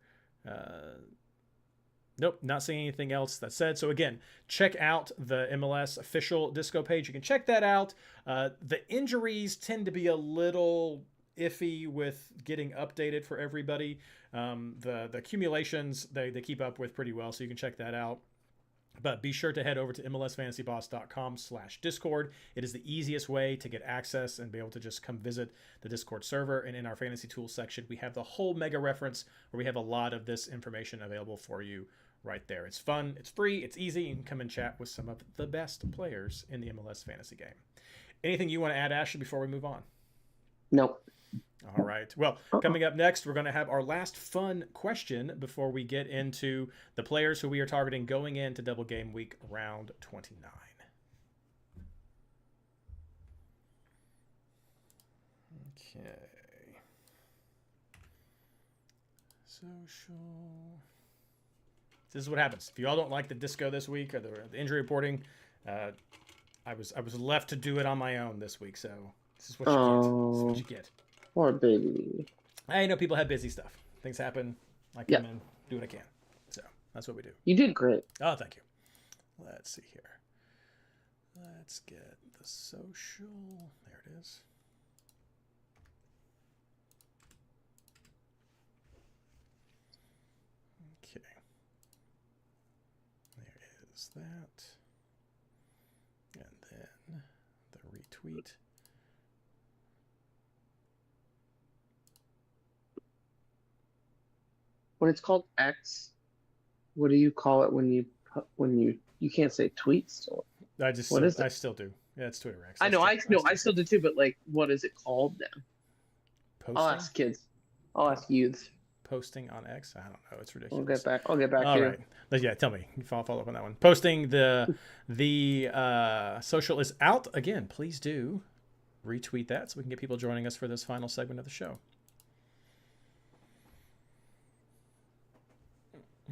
Nope, not seeing anything else that's said. So again, check out the MLS official Disco page. You can check that out. The injuries tend to be a little iffy with getting updated for everybody. The accumulations they keep up with pretty well, so you can check that out. But be sure to head over to MLSFantasyBoss.com/Discord. It is the easiest way to get access and be able to just come visit the Discord server. And in our fantasy tools section, we have the whole mega reference where we have a lot of this information available for you right there. It's fun, it's free, it's easy. You can come and chat with some of the best players in the MLS fantasy game. Anything you want to add, Ashley, before we move on? Nope. All right. Well, coming up next, we're going to have our last fun question before we get into the players who we are targeting going into double game week round 29. Okay. Social. This is what happens. If you all don't like the disco this week or the injury reporting, I was left to do it on my own this week, so this is what you get. This is what you get. Poor baby. I know people have busy stuff. Things happen. I come in, do what I can. So that's what we do. You did great. Oh, thank you. Let's see here. Let's get the social. There it is. Okay. There is that. And then the retweet. When it's called X, what do you call it when you can't say tweet still? I still do. Yeah, it's Twitter X. I still do too, but like, what is it called now? Posting? I'll ask kids. I'll ask youths. Posting on X? I don't know. It's ridiculous. I'll get back to you. All right. But yeah, tell me. Follow up on that one. Posting the social is out again. Please do retweet that so we can get people joining us for this final segment of the show.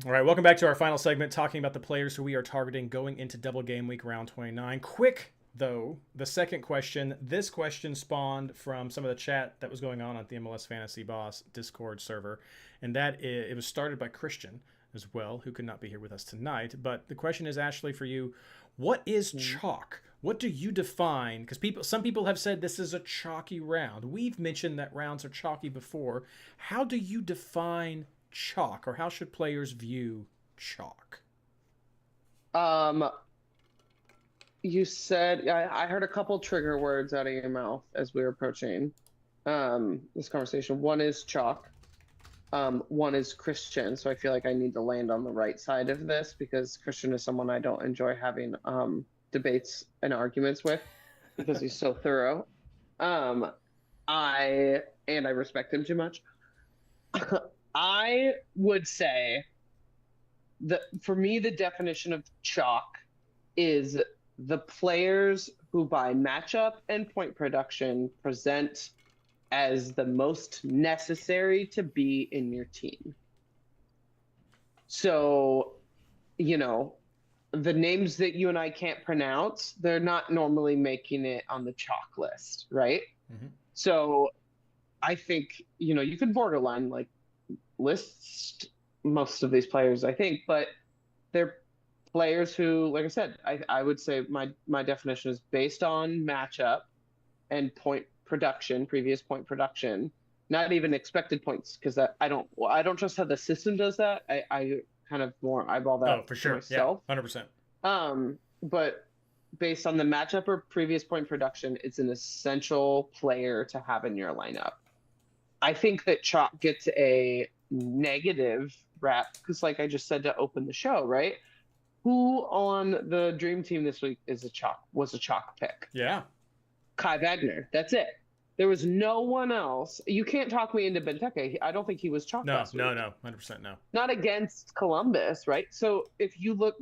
All right, welcome back to our final segment, talking about the players who we are targeting going into double game week round 29. Quick, though, the second question. This question spawned from some of the chat that was going on at the MLS Fantasy Boss Discord server, and that it was started by Christian. as well, who could not be here with us tonight. But the question is, Ashley, for you, what is chalk? What do you define? Because some people have said this is a chalky round. We've mentioned that rounds are chalky before. How do you define chalk, or how should players view chalk? You said I heard a couple trigger words out of your mouth as we were approaching this conversation. One is chalk. One is Christian. So I feel like I need to land on the right side of this because Christian is someone I don't enjoy having debates and arguments with because he's so thorough. I respect him too much. I would say that for me, the definition of chalk is the players who by matchup and point production present as the most necessary to be in your team. So, the names that you and I can't pronounce, they're not normally making it on the chalk list, right? Mm-hmm. So I think, you could borderline like list most of these players, I think, but they're players who, like I said, I would say my definition is based on matchup and point production, previous point production, not even expected points, because I don't trust how the system does that. I kind of more eyeball that for sure. myself. Yeah, 100%. But based on the matchup or previous point production, it's an essential player to have in your lineup. I think that chalk gets a negative rap because, like I just said to open the show, right? Who on the dream team this week was a chalk pick? Yeah. Kai Wagner. That's it. There was no one else. You can't talk me into Benteke. I don't think he was chalk last week. No, 100% no. Not against Columbus, right? So if you look,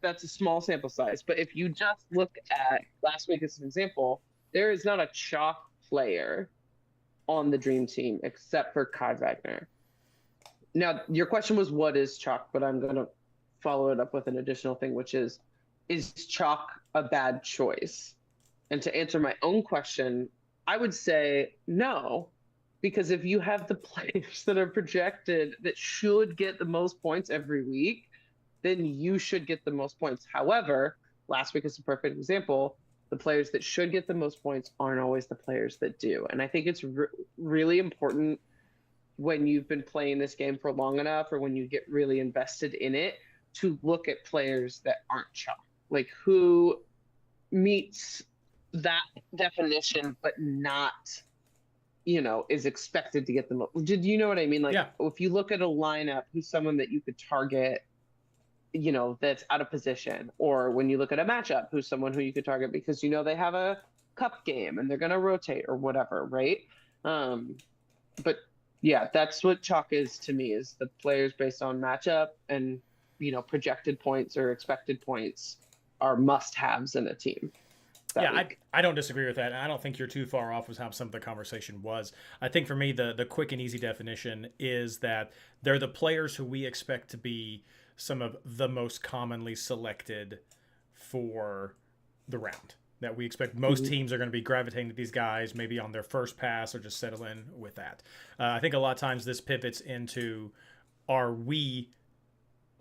that's a small sample size, but if you just look at last week as an example, there is not a chalk player on the dream team except for Kai Wagner. Now, your question was what is chalk, but I'm going to follow it up with an additional thing, which is chalk a bad choice? And to answer my own question, I would say no, because if you have the players that are projected that should get the most points every week, then you should get the most points. However, last week is a perfect example. The players that should get the most points aren't always the players that do. And I think it's really important when you've been playing this game for long enough or when you get really invested in it to look at players that aren't chalk, like who meets that definition but not is expected to get the most. Did you know what I mean? Like, if you look at a lineup, who's someone that you could target that's out of position, or when you look at a matchup, who's someone who you could target because they have a cup game and they're going to rotate or whatever, right? But yeah, that's what chalk is to me, is the players based on matchup and projected points or expected points are must-haves in a team. I don't disagree with that. And I don't think you're too far off with how some of the conversation was. I think for me, the quick and easy definition is that they're the players who we expect to be some of the most commonly selected for the round. That we expect most teams are going to be gravitating to these guys, maybe on their first pass or just settle in with that. I think a lot of times this pivots into, are we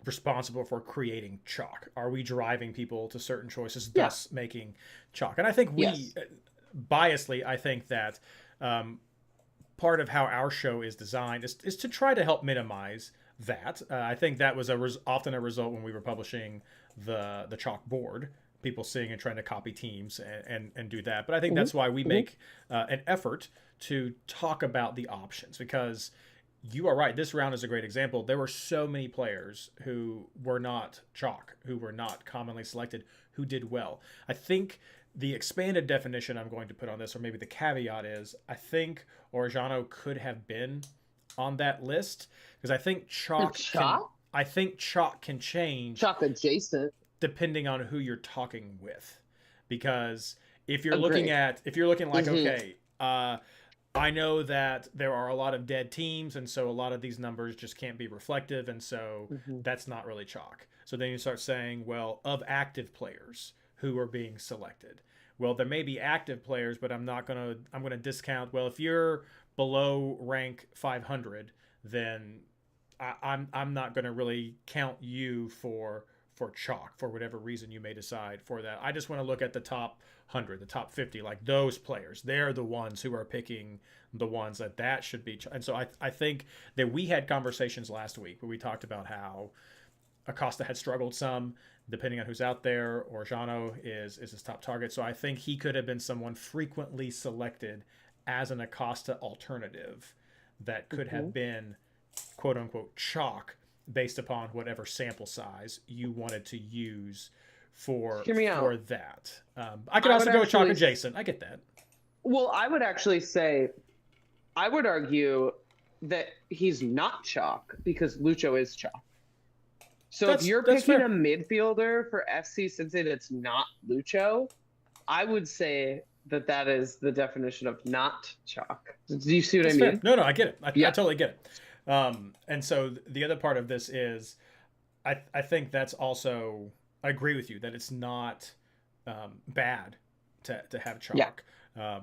responsible for creating chalk? Are we driving people to certain choices, thus making chalk? And I think biasly, I think that part of how our show is designed is to try to help minimize that. I think that was often a result when we were publishing the chalk board, people seeing and trying to copy teams and do that. But I think that's why we make an effort to talk about the options, because you are right. This round is a great example. There were so many players who were not chalk, who were not commonly selected, who did well. I think the expanded definition I'm going to put on this, or maybe the caveat, is I think Orjano could have been on that list, because I think chalk can change. Chalk adjacent. Depending on who you're talking with. Because if you're looking like, okay, I know that there are a lot of dead teams, and so a lot of these numbers just can't be reflective, and so that's not really chalk. So then you start saying, well, of active players who are being selected. Well, there may be active players, but I'm going to discount, well, if you're below rank 500, then I'm not going to really count you for chalk for whatever reason you may decide for that. I just want to look at the top 100, the top 50, like those players. They're the ones who are picking the ones that should be. And so I think that we had conversations last week where we talked about how Acosta had struggled some, depending on who's out there. Orjano is his top target. So I think he could have been someone frequently selected as an Acosta alternative that could have been quote unquote chalk based upon whatever sample size you wanted to use for that. I could also go with chalk adjacent. I get that. Well, I would actually say, I would argue that he's not chalk because Lucho is chalk. So if you're picking a midfielder for FC Cincinnati that's not Lucho, I would say that is the definition of not chalk. Do you see what I mean? Fair. No, I get it. I totally get it. And so the other part of this is, I think that's also, I agree with you that it's not bad to have chalk. Yeah.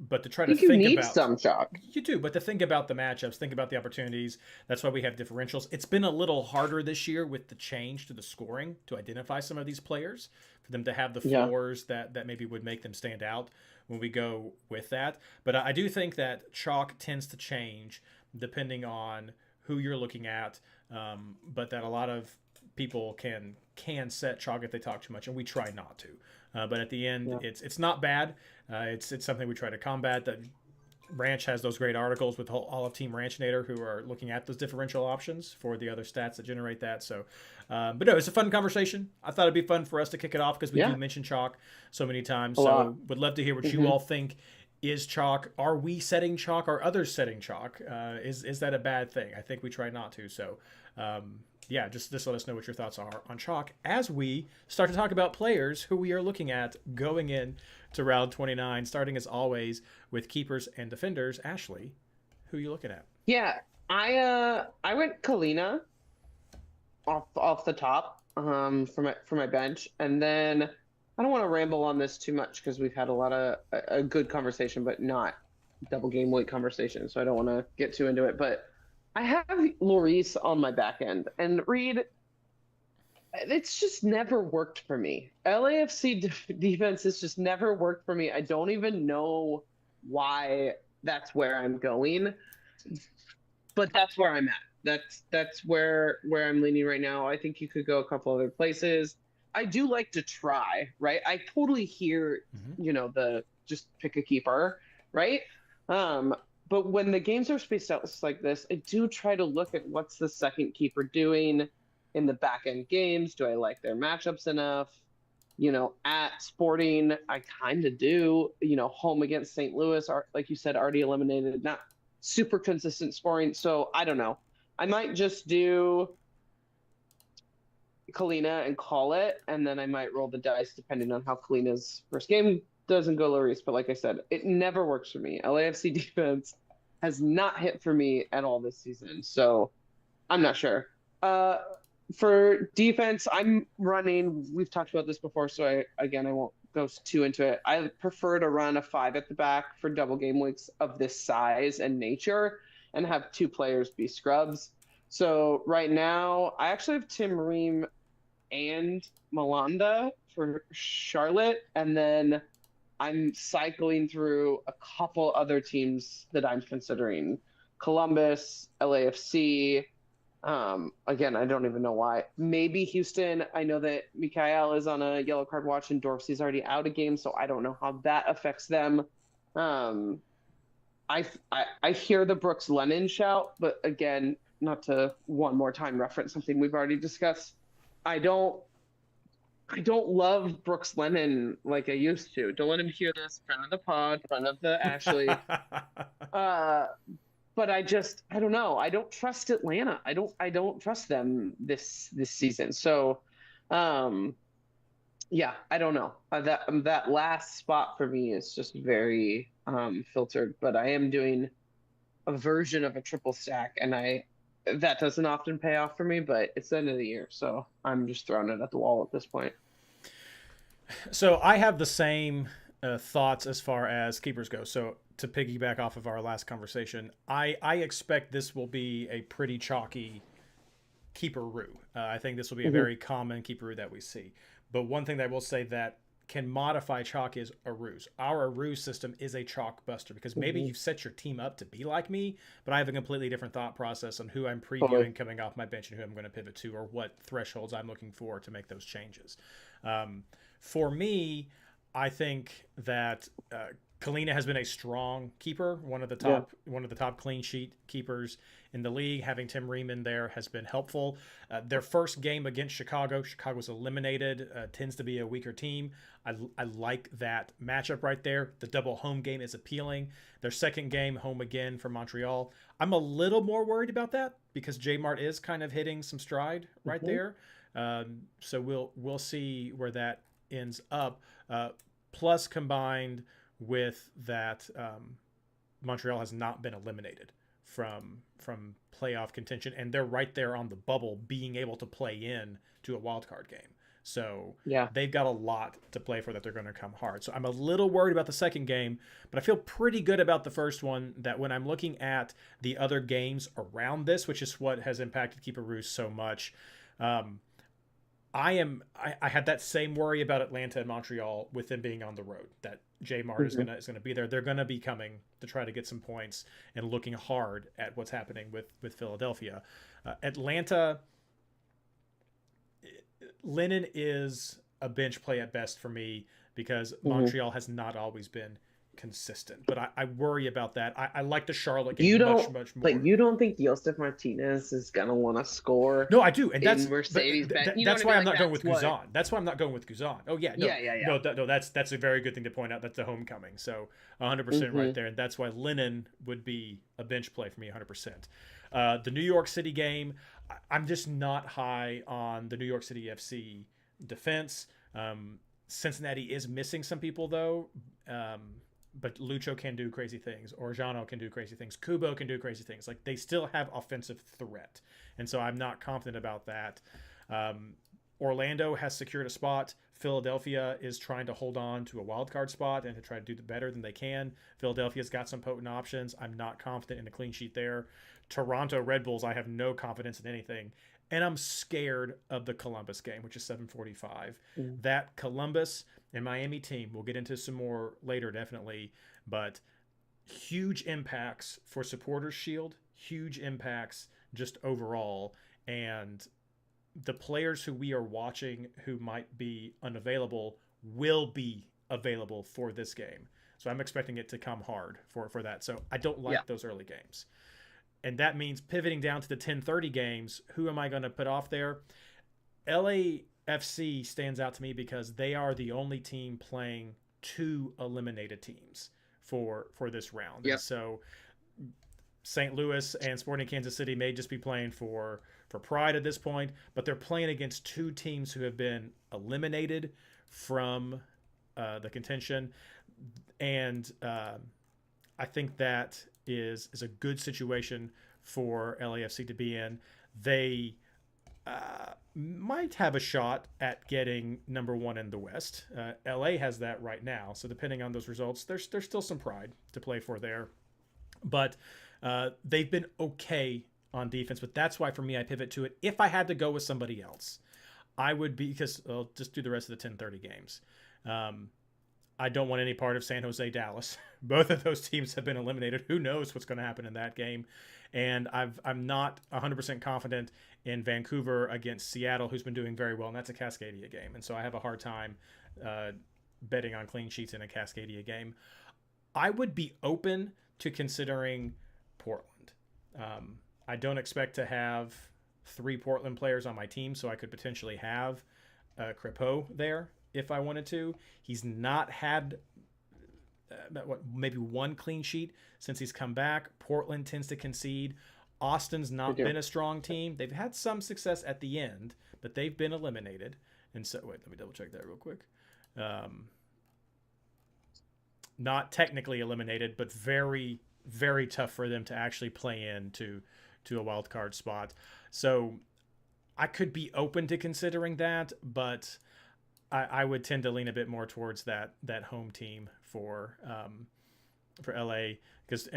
But to try to think about some chalk, you do. But to think about the matchups, think about the opportunities. That's why we have differentials. It's been a little harder this year with the change to the scoring to identify some of these players, for them to have the floors that maybe would make them stand out when we go with that. But I do think that chalk tends to change depending on who you're looking at. But that a lot of people can set chalk if they talk too much, and we try not to. But at the end, it's not bad. It's something we try to combat. That Ranch has those great articles with all of Team Ranchinator who are looking at those differential options for the other stats that generate that. So, but no, it's a fun conversation. I thought it'd be fun for us to kick it off because we do mention chalk so many times. So would love to hear what you all think is chalk. Are we setting chalk? Are others setting chalk? Is that a bad thing? I think we try not to. So, yeah, just let us know what your thoughts are on chalk as we start to talk about players who we are looking at going in to round 29, starting as always with keepers and defenders. Ashley, who are you looking at? Yeah, I went Kalina off the top for my bench, and then I don't want to ramble on this too much because we've had a good conversation, but not double game week conversation, so I don't want to get too into it, but I have Lloris on my back end, and Reid, it's just never worked for me. LAFC defense has just never worked for me. I don't even know why that's where I'm going, but that's where I'm at. That's where I'm leaning right now. I think you could go a couple other places. I do like to try, right? I totally hear, the just pick a keeper, right? But when the games are spaced out like this, I do try to look at what's the second keeper doing in the back end games. Do I like their matchups enough? At Sporting, I kind of do. Home against St. Louis, like you said, already eliminated, not super consistent scoring. So I don't know. I might just do Kalina and call it, and then I might roll the dice depending on how Kalina's first game doesn't go Lloris. But like I said, it never works for me. LAFC defense has not hit for me at all this season, so I'm not sure. For defense, I'm running. We've talked about this before, so I won't go too into it. I prefer to run a 5 at the back for double game weeks of this size and nature, and have 2 players be scrubs. So right now, I actually have Tim Ream and Malanda for Charlotte, and then I'm cycling through a couple other teams that I'm considering. Columbus, LAFC. Again, I don't even know why. Maybe Houston. I know that Mikael is on a yellow card watch and Dorfsey's already out of game, so I don't know how that affects them. I hear the Brooks Lennon shout, but again, not to one more time reference something we've already discussed. I don't love Brooks Lennon like I used to. Don't let him hear this. Friend of the pod, friend of the Ashley. But I don't know. I don't trust Atlanta. I don't trust them this season. So, yeah, I don't know. That last spot for me is just very filtered. But I am doing a version of a triple stack, and that doesn't often pay off for me. But it's the end of the year, so I'm just throwing it at the wall at this point. So I have the same thoughts as far as keepers go. So to piggyback off of our last conversation, I expect this will be a pretty chalky keeperoo. I think this will be a very common keeperoo that we see. But one thing that I will say that can modify chalk is a ruse. Our ruse system is a chalk buster because maybe you've set your team up to be like me, but I have a completely different thought process on who I'm previewing coming off my bench and who I'm going to pivot to, or what thresholds I'm looking for to make those changes. For me, I think that Kalina has been a strong keeper, one of the top clean sheet keepers in the league. Having Tim Riemann there has been helpful. Their first game against Chicago was eliminated. Tends to be a weaker team. I like that matchup right there. The double home game is appealing. Their second game, home again for Montreal. I'm a little more worried about that because J Mart is kind of hitting some stride right there. So we'll see where that ends up. Plus, combined with that, Montreal has not been eliminated from playoff contention, and they're right there on the bubble, being able to play in to a wild card game. So they've got a lot to play for that they're going to come hard. So I'm a little worried about the second game, but I feel pretty good about the first one, that when I'm looking at the other games around this, which is what has impacted Keeperoos so much, I had that same worry about Atlanta and Montreal with them being on the road, that J Mart is gonna be there. They're gonna be coming to try to get some points and looking hard at what's happening with Philadelphia. Atlanta, Lennon is a bench play at best for me because Montreal has not always been consistent, but I worry about that. I like the Charlotte game much more. But you don't think Josef Martinez is gonna want to score? No, I do, and that's that's why I'm not going with Guzan. That's why I'm not going with Guzan. Oh yeah, no, no, that's a very good thing to point out. That's a homecoming, so 100% right there, and that's why Lennon would be a bench play for me 100%. The New York City game, I'm just not high on the New York City FC defense. Cincinnati is missing some people though. But Lucho can do crazy things. Orjano can do crazy things. Kubo can do crazy things. Like, they still have offensive threat. And so I'm not confident about that. Orlando has secured a spot. Philadelphia is trying to hold on to a wild card spot and to try to do better than they can. Philadelphia's got some potent options. I'm not confident in a clean sheet there. Toronto Red Bulls, I have no confidence in anything. And I'm scared of the Columbus game, which is 7:45. That Columbus and Miami team, we'll get into some more later, definitely, but huge impacts for Supporters Shield, huge impacts just overall, and the players who we are watching who might be unavailable will be available for this game. So I'm expecting it to come hard for that. So I don't like those early games. And that means pivoting down to the 10:30 games, who am I going to put off there? LAFC stands out to me because they are the only team playing two eliminated teams for this round. And so St. Louis and Sporting Kansas City may just be playing for pride at this point, but they're playing against two teams who have been eliminated from the contention. And I think that is a good situation for LAFC to be in. They might have a shot at getting number one in the West. LA has that right now, so depending on those results, there's still some pride to play for there. But they've been okay on defense, but that's why for me I pivot to it. If I had to go with somebody else, I would be, because I'll just do the rest of the 10:30 games. I don't want any part of San Jose Dallas. Both of those teams have been eliminated. Who knows what's going to happen in that game? And I'm not 100% confident in Vancouver against Seattle, who's been doing very well, and that's a Cascadia game. And so I have a hard time betting on clean sheets in a Cascadia game. I would be open to considering Portland. I don't expect to have 3 Portland players on my team, so I could potentially have Crepeau there if I wanted to. He's not had maybe one clean sheet since he's come back. Portland tends to concede. Austin's not been a strong team. They've had some success at the end, but they've been eliminated. And so, wait, let me double check that real quick. Not technically eliminated, but very, very tough for them to actually play into a wild card spot. So I could be open to considering that, but I would tend to lean a bit more towards that home team for LA, because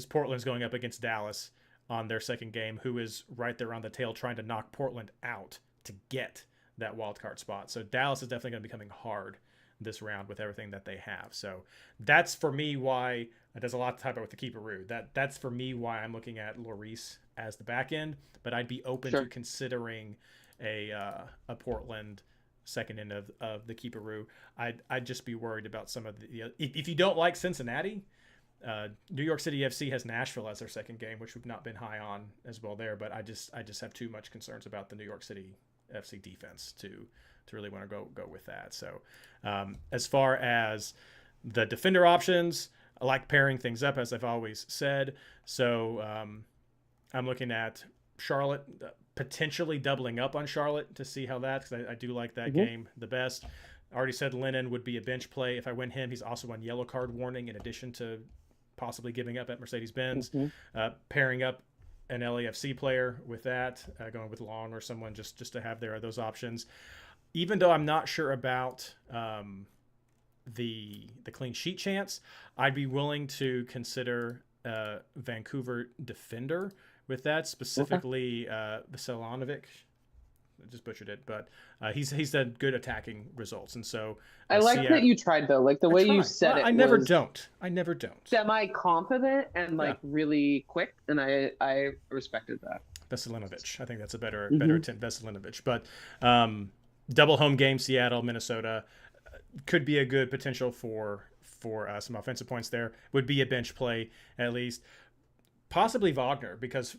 Portland's going up against Dallas. on their second game, who is right there on the tail trying to knock Portland out to get that wild card spot. So Dallas is definitely going to be coming hard this round with everything that they have. So that's for me why there's a lot to talk about with the keeperoo. That's for me why I'm looking at Lloris as the back end, but I'd be open to considering a Portland second end of the keeperoo. I'd just be worried about some of the if you don't like Cincinnati. New York City FC has Nashville as their second game, which we've not been high on as well there, but I just have too much concerns about the New York City FC defense to really want to go with that. So as far as the defender options, I like pairing things up, as I've always said. So I'm looking at Charlotte, potentially doubling up on Charlotte to see how that, because I do like that game the best. I already said Lennon would be a bench play. If I win him, he's also on yellow card warning in addition to possibly giving up at Mercedes-Benz. Pairing up an LAFC player with that, going with Long or someone just to have those options. Even though I'm not sure about the clean sheet chance, I'd be willing to consider Vancouver defender with that, specifically Veselanovic. I just butchered it, but he's had good attacking results, and so I like that you tried though, like the way you said it. I never don't. Semi-confident and really quick, and I respected that. Veselanovic, I think that's a better attempt. Veselanovic, but double home game, Seattle, Minnesota, could be a good potential for some offensive points there. Would be a bench play at least, possibly Wagner, because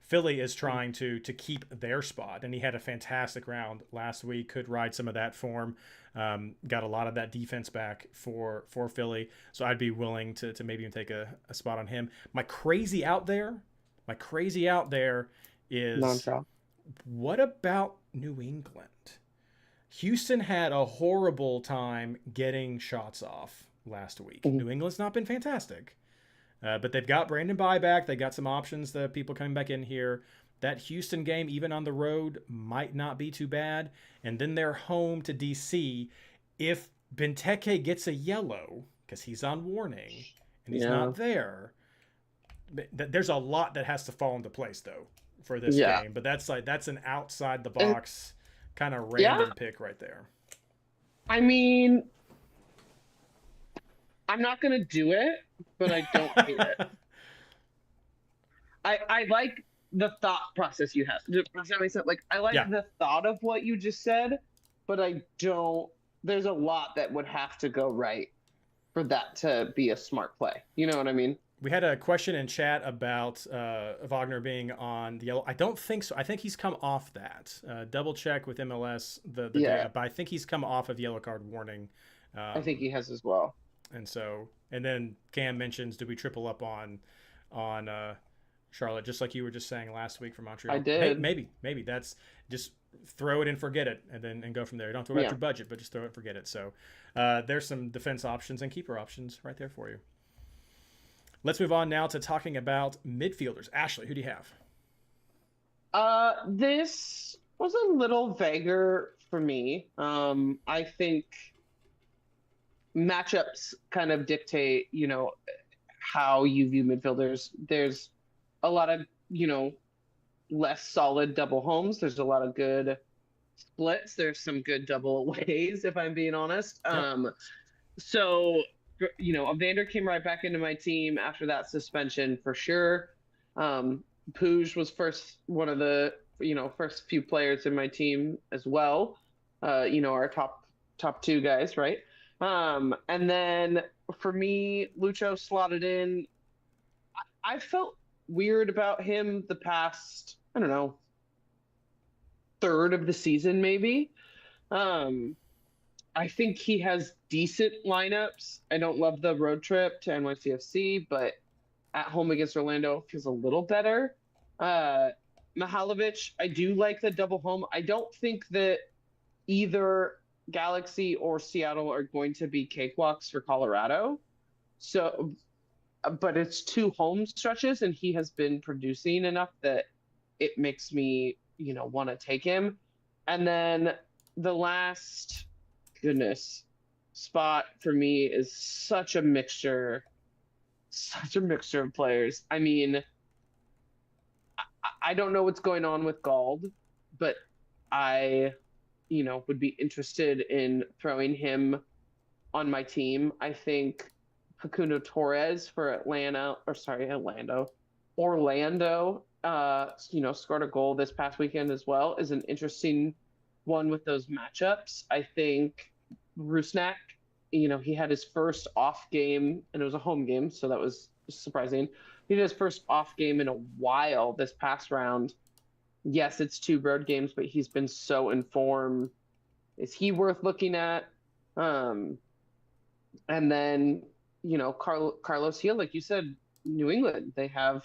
Philly is trying to keep their spot, and he had a fantastic round last week. Could ride some of that form. Got a lot of that defense back for Philly, so I'd be willing to maybe even take a spot on him. My crazy out there is non-trial. What about New England? Houston had a horrible time getting shots off last week. New England's not been fantastic. But they've got Brandon Bye back. They got some options, the people coming back in here. That Houston game, even on the road, might not be too bad. And then they're home to DC. If Benteke gets a yellow, because he's on warning, and he's not there, there's a lot that has to fall into place, though, for this game. But that's an outside-the-box kind of random pick right there. I mean, I'm not going to do it, but I don't hate it. I like the thought process you have. Does that make sense? Like, I like the thought of what you just said, but I don't. There's a lot that would have to go right for that to be a smart play. You know what I mean? We had a question in chat about Wagner being on the yellow. I don't think so. I think he's come off that. Double check with MLS the data, but I think he's come off of yellow card warning. I think he has as well. And then Cam mentions, do we triple up on Charlotte, just like you were just saying last week for Montreal? I did. Hey, maybe that's just throw it and forget it, and go from there. You don't have to worry about your budget, but just throw it and forget it. So there's some defense options and keeper options right there for you. Let's move on now to talking about midfielders. Ashley, who do you have? This was a little vaguer for me. I think matchups kind of dictate, how you view midfielders. There's a lot of, less solid double homes. There's a lot of good splits. There's some good double aways, if I'm being honest. Yep. So, Evander came right back into my team after that suspension for sure. Puig was one of the, first few players in my team as well. Our top two guys, right? And then for me, Lucho slotted in. I felt weird about him the past, I don't know, third of the season, maybe. I think he has decent lineups. I don't love the road trip to NYCFC, but at home against Orlando feels a little better. Mihalovic, I do like the double home. I don't think that either Galaxy or Seattle are going to be cakewalks for Colorado. So, but it's two home stretches, and he has been producing enough that it makes me, want to take him. And then the last spot for me is such a mixture such a mixture of players. I mean, I don't know what's going on with Gald, but I, would be interested in throwing him on my team. I think Facundo Torres for Orlando, scored a goal this past weekend as well, is an interesting one with those matchups. I think Rusnak, he had his first off game, and it was a home game, so that was surprising. He did his first off game in a while this past round. Yes, it's 2 road games, but he's been so in form. Is he worth looking at? And then, Carlos Hill, like you said, New England, they have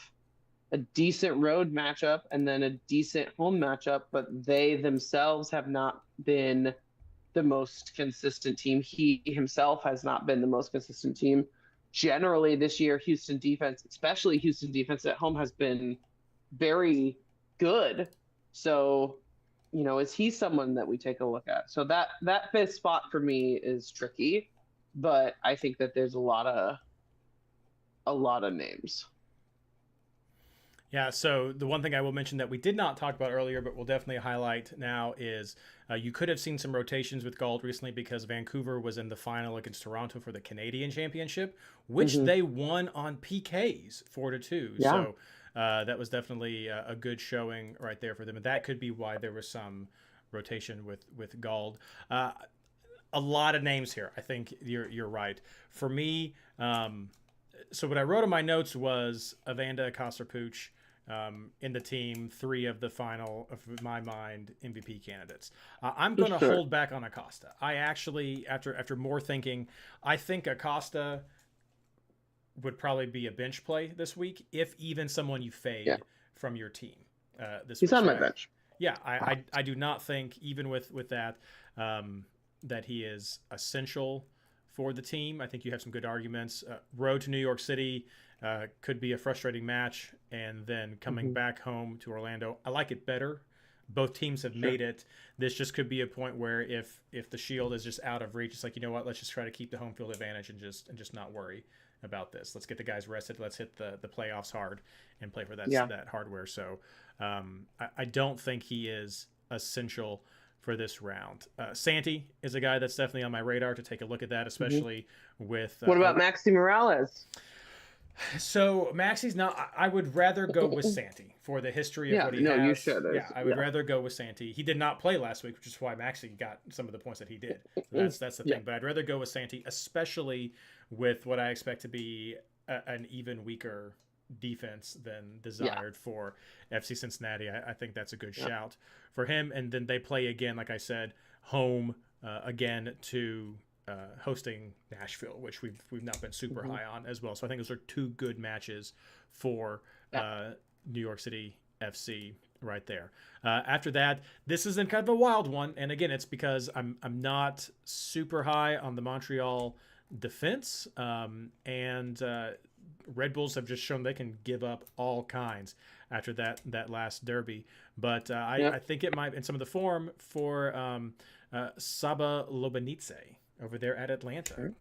a decent road matchup and then a decent home matchup, but they themselves have not been the most consistent team. He himself has not been the most consistent team. Generally this year, Houston defense, especially Houston defense at home, has been very good. So, is he someone that we take a look at? So that 5th spot for me is tricky, but I think that there's a lot of names. Yeah, so the one thing I will mention that we did not talk about earlier, but we'll definitely highlight now is you could have seen some rotations with Galt recently because Vancouver was in the final against Toronto for the Canadian Championship, which they won on PKs 4-2. Yeah. So that was definitely a good showing right there for them. And that could be why there was some rotation with Gald. A lot of names here. I think you're right. For me, so what I wrote in my notes was Evander Acosta-Pooch in the team, 3 of the final, of my mind, MVP candidates. I'm going to hold back on Acosta. I actually, after more thinking, I think Acosta would probably be a bench play this week, if even someone you fade from your team this week. He's on my bench. Yeah, I do not think, even with that, that he is essential for the team. I think you have some good arguments. Road to New York City could be a frustrating match, and then coming back home to Orlando, I like it better. Both teams have made it. This just could be a point where if the Shield is just out of reach, it's like, you know what, let's just try to keep the home field advantage and just not worry about this. Let's get the guys rested. Let's hit the playoffs hard and play for that hardware. So I don't think he is essential for this round. Santi is a guy that's definitely on my radar to take a look at that, especially with... what about Maxi Morales? So Maxi's not... I would rather go with Santi for the history of what he has. You should. Yeah, I would rather go with Santi. He did not play last week, which is why Maxi got some of the points that he did. So that's the thing. But I'd rather go with Santi, especially with what I expect to be an even weaker defense than desired for FC Cincinnati. I think that's a good shout for him. And then they play again, like I said, home again to hosting Nashville, which we've not been super high on as well. So I think those are 2 good matches for New York City FC right there. After that, this is in kind of a wild one, and again, it's because I'm not super high on the Montreal defense, and Red Bulls have just shown they can give up all kinds after that last derby. But I think it might, in some of the form for Saba Lobanitze over there at Atlanta.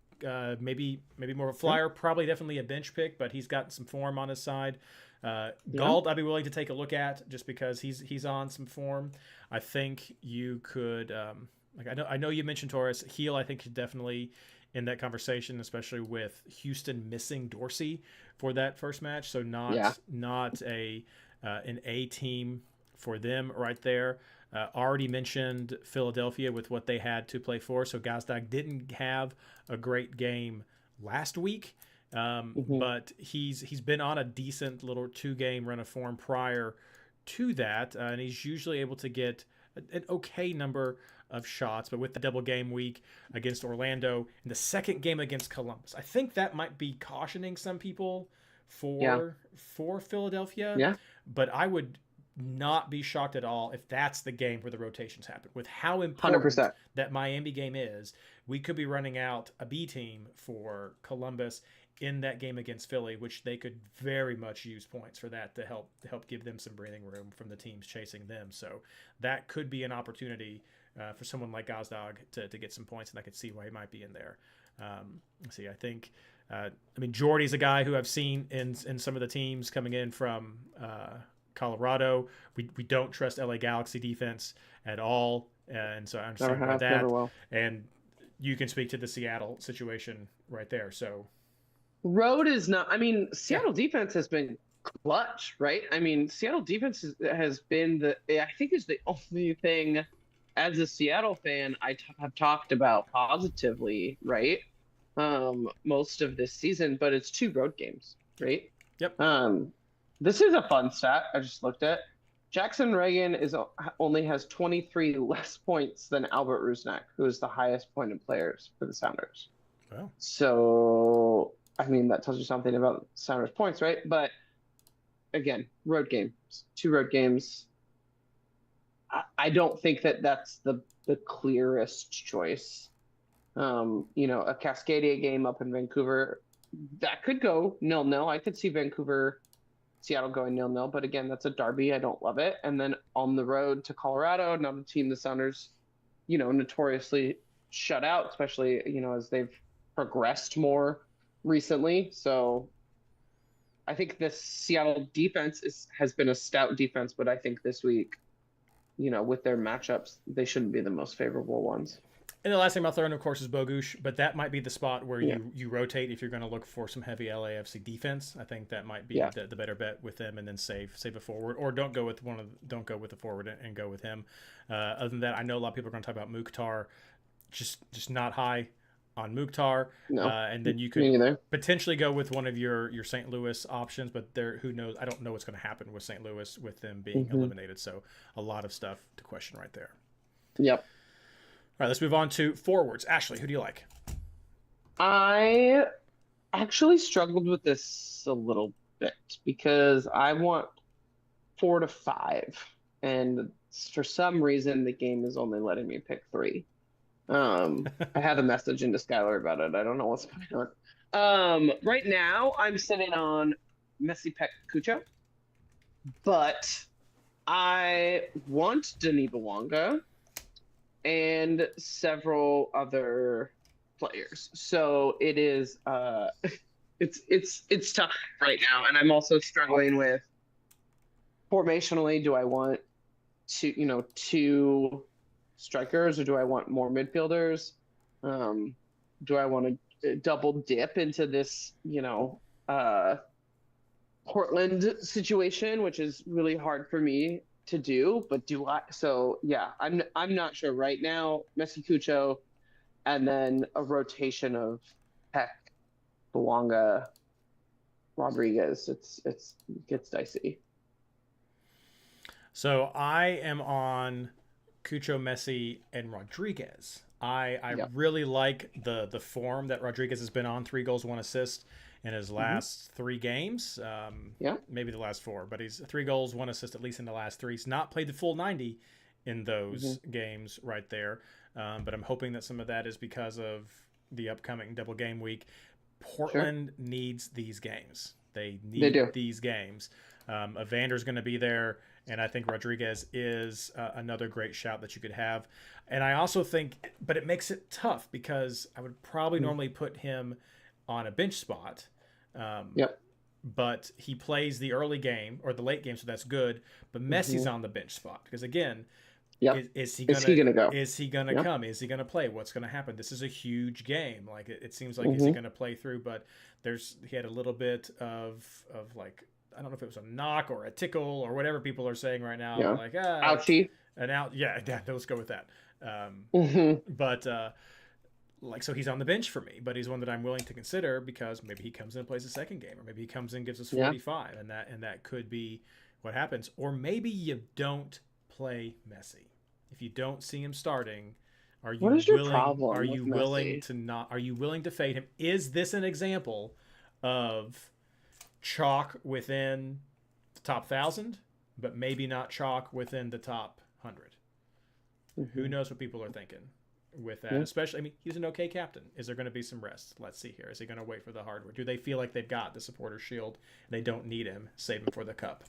Maybe more of a flyer, probably definitely a bench pick, but he's got some form on his side. Gald, I'd be willing to take a look at just because he's on some form. I think you could, I know you mentioned Torres. Heel, I think, should definitely in that conversation, especially with Houston missing Dorsey for that first match. So not an A team for them right there. Already mentioned Philadelphia with what they had to play for. So Gazdag didn't have a great game last week, but he's been on a decent little 2-game run of form prior to that, and he's usually able to get an okay number of shots. But with the double game week against Orlando and the second game against Columbus, I think that might be cautioning some people for Philadelphia. Yeah. But I would not be shocked at all if that's the game where the rotations happen. With how important 100%. that Miami game is, we could be running out a B team for Columbus in that game against Philly, which they could very much use points for that to help give them some breathing room from the teams chasing them. So that could be an opportunity for someone like Gazdag to get some points, and I could see why he might be in there. Let's see, I think I mean, Jordy's a guy who I've seen in some of the teams coming in from Colorado. We don't trust LA Galaxy defense at all, and so I understand Never about have, that. never will. And you can speak to the Seattle situation right there. So Road is not. I mean, Seattle defense has been clutch, right? I mean, Seattle defense has been I think is the only thing as a Seattle fan have talked about positively, right? Most of this season, but it's 2 road games, right? Yep. This is a fun stat I just looked at. Jackson Reagan only has 23 less points than Albert Rusnak, who is the highest pointed players for the Sounders. Wow. So, I mean, that tells you something about Sounders points, right? But again, road games, 2 road games. I don't think that's the clearest choice. You know, a Cascadia game up in Vancouver, that could go 0-0. I could see Seattle going 0-0, but again, that's a derby. I don't love it. And then on the road to Colorado, another team the Sounders, you know, notoriously shut out, especially, you know, as they've progressed more recently. So I think this Seattle defense has been a stout defense, but I think this week, you know, with their matchups, they shouldn't be the most favorable ones. And the last thing I'll throw in, of course, is Bogusz, but that might be the spot where you rotate if you're going to look for some heavy LAFC defense. I think that might be the better bet with them, and then save a forward, or don't go with the forward and go with him. Other than that, I know a lot of people are going to talk about Mukhtar, just not high on Mukhtar. No, and then you could potentially go with one of your St. Louis options, but who knows? I don't know what's going to happen with St. Louis with them being eliminated. So a lot of stuff to question right there. Yep. All right, let's move on to forwards. Ashley, who do you like? I actually struggled with this a little bit because I want 4 to 5, and for some reason the game is only letting me pick 3. I have a message into Skylar about it. I don't know what's going on. Right now I'm sitting on Messi, Peck, Cucho, but I want Denis Bouanga and several other players. So it is it's tough right now, and I'm also struggling with formationally, do I want 2 strikers, or do I want more midfielders? Do I want to double dip into this, Portland situation, which is really hard for me to do, but do I? So yeah, I'm not sure right now. Messi, Cucho, and then a rotation of Peck, Bouanga, Rodriguez. It gets dicey. So I am on Cucho, Messi, and Rodriguez. I really like the form that Rodriguez has been on. 3 goals, 1 assist in his last 3 games. Maybe the last 4, but he's 3 goals, 1 assist at least in the last 3. He's not played the full 90 in those games right there. But I'm hoping that some of that is because of the upcoming double game week. Portland needs these games. They need these games. Evander's going to be there, and I think Rodriguez is another great shout that you could have. And I also think, but it makes it tough because I would probably normally put him on a bench spot. But he plays the early game or the late game, so that's good. But Messi's on the bench spot because, again, is he going to go? Is he going to come? Is he going to play? What's going to happen? This is a huge game. Like it seems like is he going to play through? But he had a little bit of like, I don't know if it was a knock or a tickle or whatever people are saying right now. Like ouchie. Let's go with that. But like, so he's on the bench for me, but he's one that I'm willing to consider because maybe he comes in and plays the second game, or maybe he comes in and gives us 45, and that could be what happens. Or maybe you don't play Messi. If you don't see him starting, are you willing to fade him? Is this an example of chalk within the top 1,000, but maybe not chalk within the top 100? Who knows what people are thinking with that, especially, I mean, he's an okay captain. Is there going to be some rest? Let's see here. Is he going to wait for the hardware? Do they feel like they've got the supporter shield and they don't need him, save him for the cup?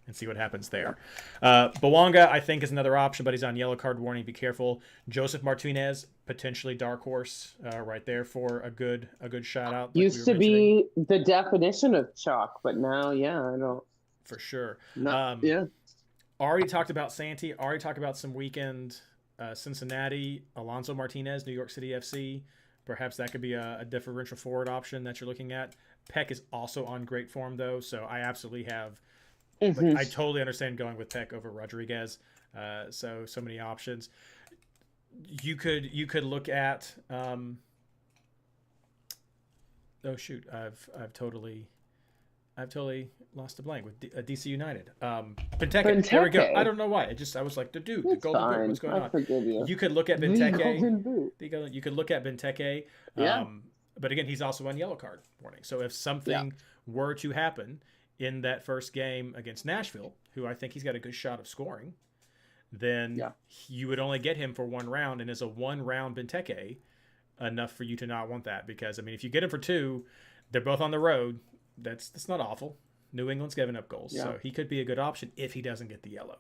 and see what happens there. Bawanga, I think, is another option, but he's on yellow card warning. Be careful. Joseph Martinez, potentially dark horse, right there for a good shout out. Like Used to be the definition of chalk, but now, I don't. For sure. Yeah. Already talked about Santi. Already talked about some weekend Cincinnati. Alonso Martinez, New York City FC. Perhaps that could be a differential forward option that you're looking at. Peck is also on great form, though, so I absolutely have. Like, I totally understand going with Peck over Rodriguez. So many options. You could look at. Oh shoot! I've totally lost the blank with DC United. Benteke. There we go. I don't know why. I was like, the golden boot. What's going on? Forgive you. You could look at Benteke. You could look at Benteke. Yeah. But again, he's also on yellow card warning. So if something were to happen in that first game against Nashville, who I think he's got a good shot of scoring, then you would only get him for one round. And as a one-round Benteke, enough for you to not want that. Because, I mean, if you get him for two, they're both on the road. That's not awful. New England's giving up goals. So he could be a good option if he doesn't get the yellow.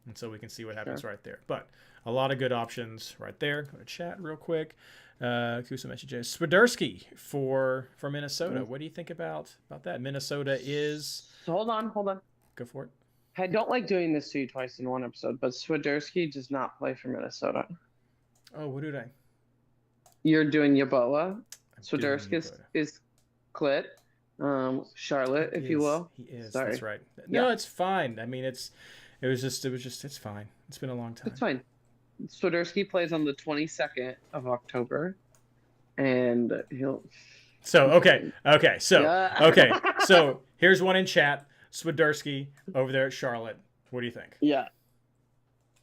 And so we can see what happens right there. But a lot of good options right there. Go to chat real quick. Kusa mentioned Swiderski for Minnesota. What do you think about that? Minnesota is... Hold on. Go for it. I don't like doing this to you twice in one episode, but Swiderski does not play for Minnesota. Oh, what did I? You're doing Yeboah. Swiderski is Clit. Charlotte, if you will. He is. Sorry. That's right. No, it's fine. I mean, it's fine. It's been a long time. It's fine. Swiderski plays on the 22nd of October, and he'll. So okay. So here's one in chat. Swiderski over there at Charlotte. What do you think? Yeah.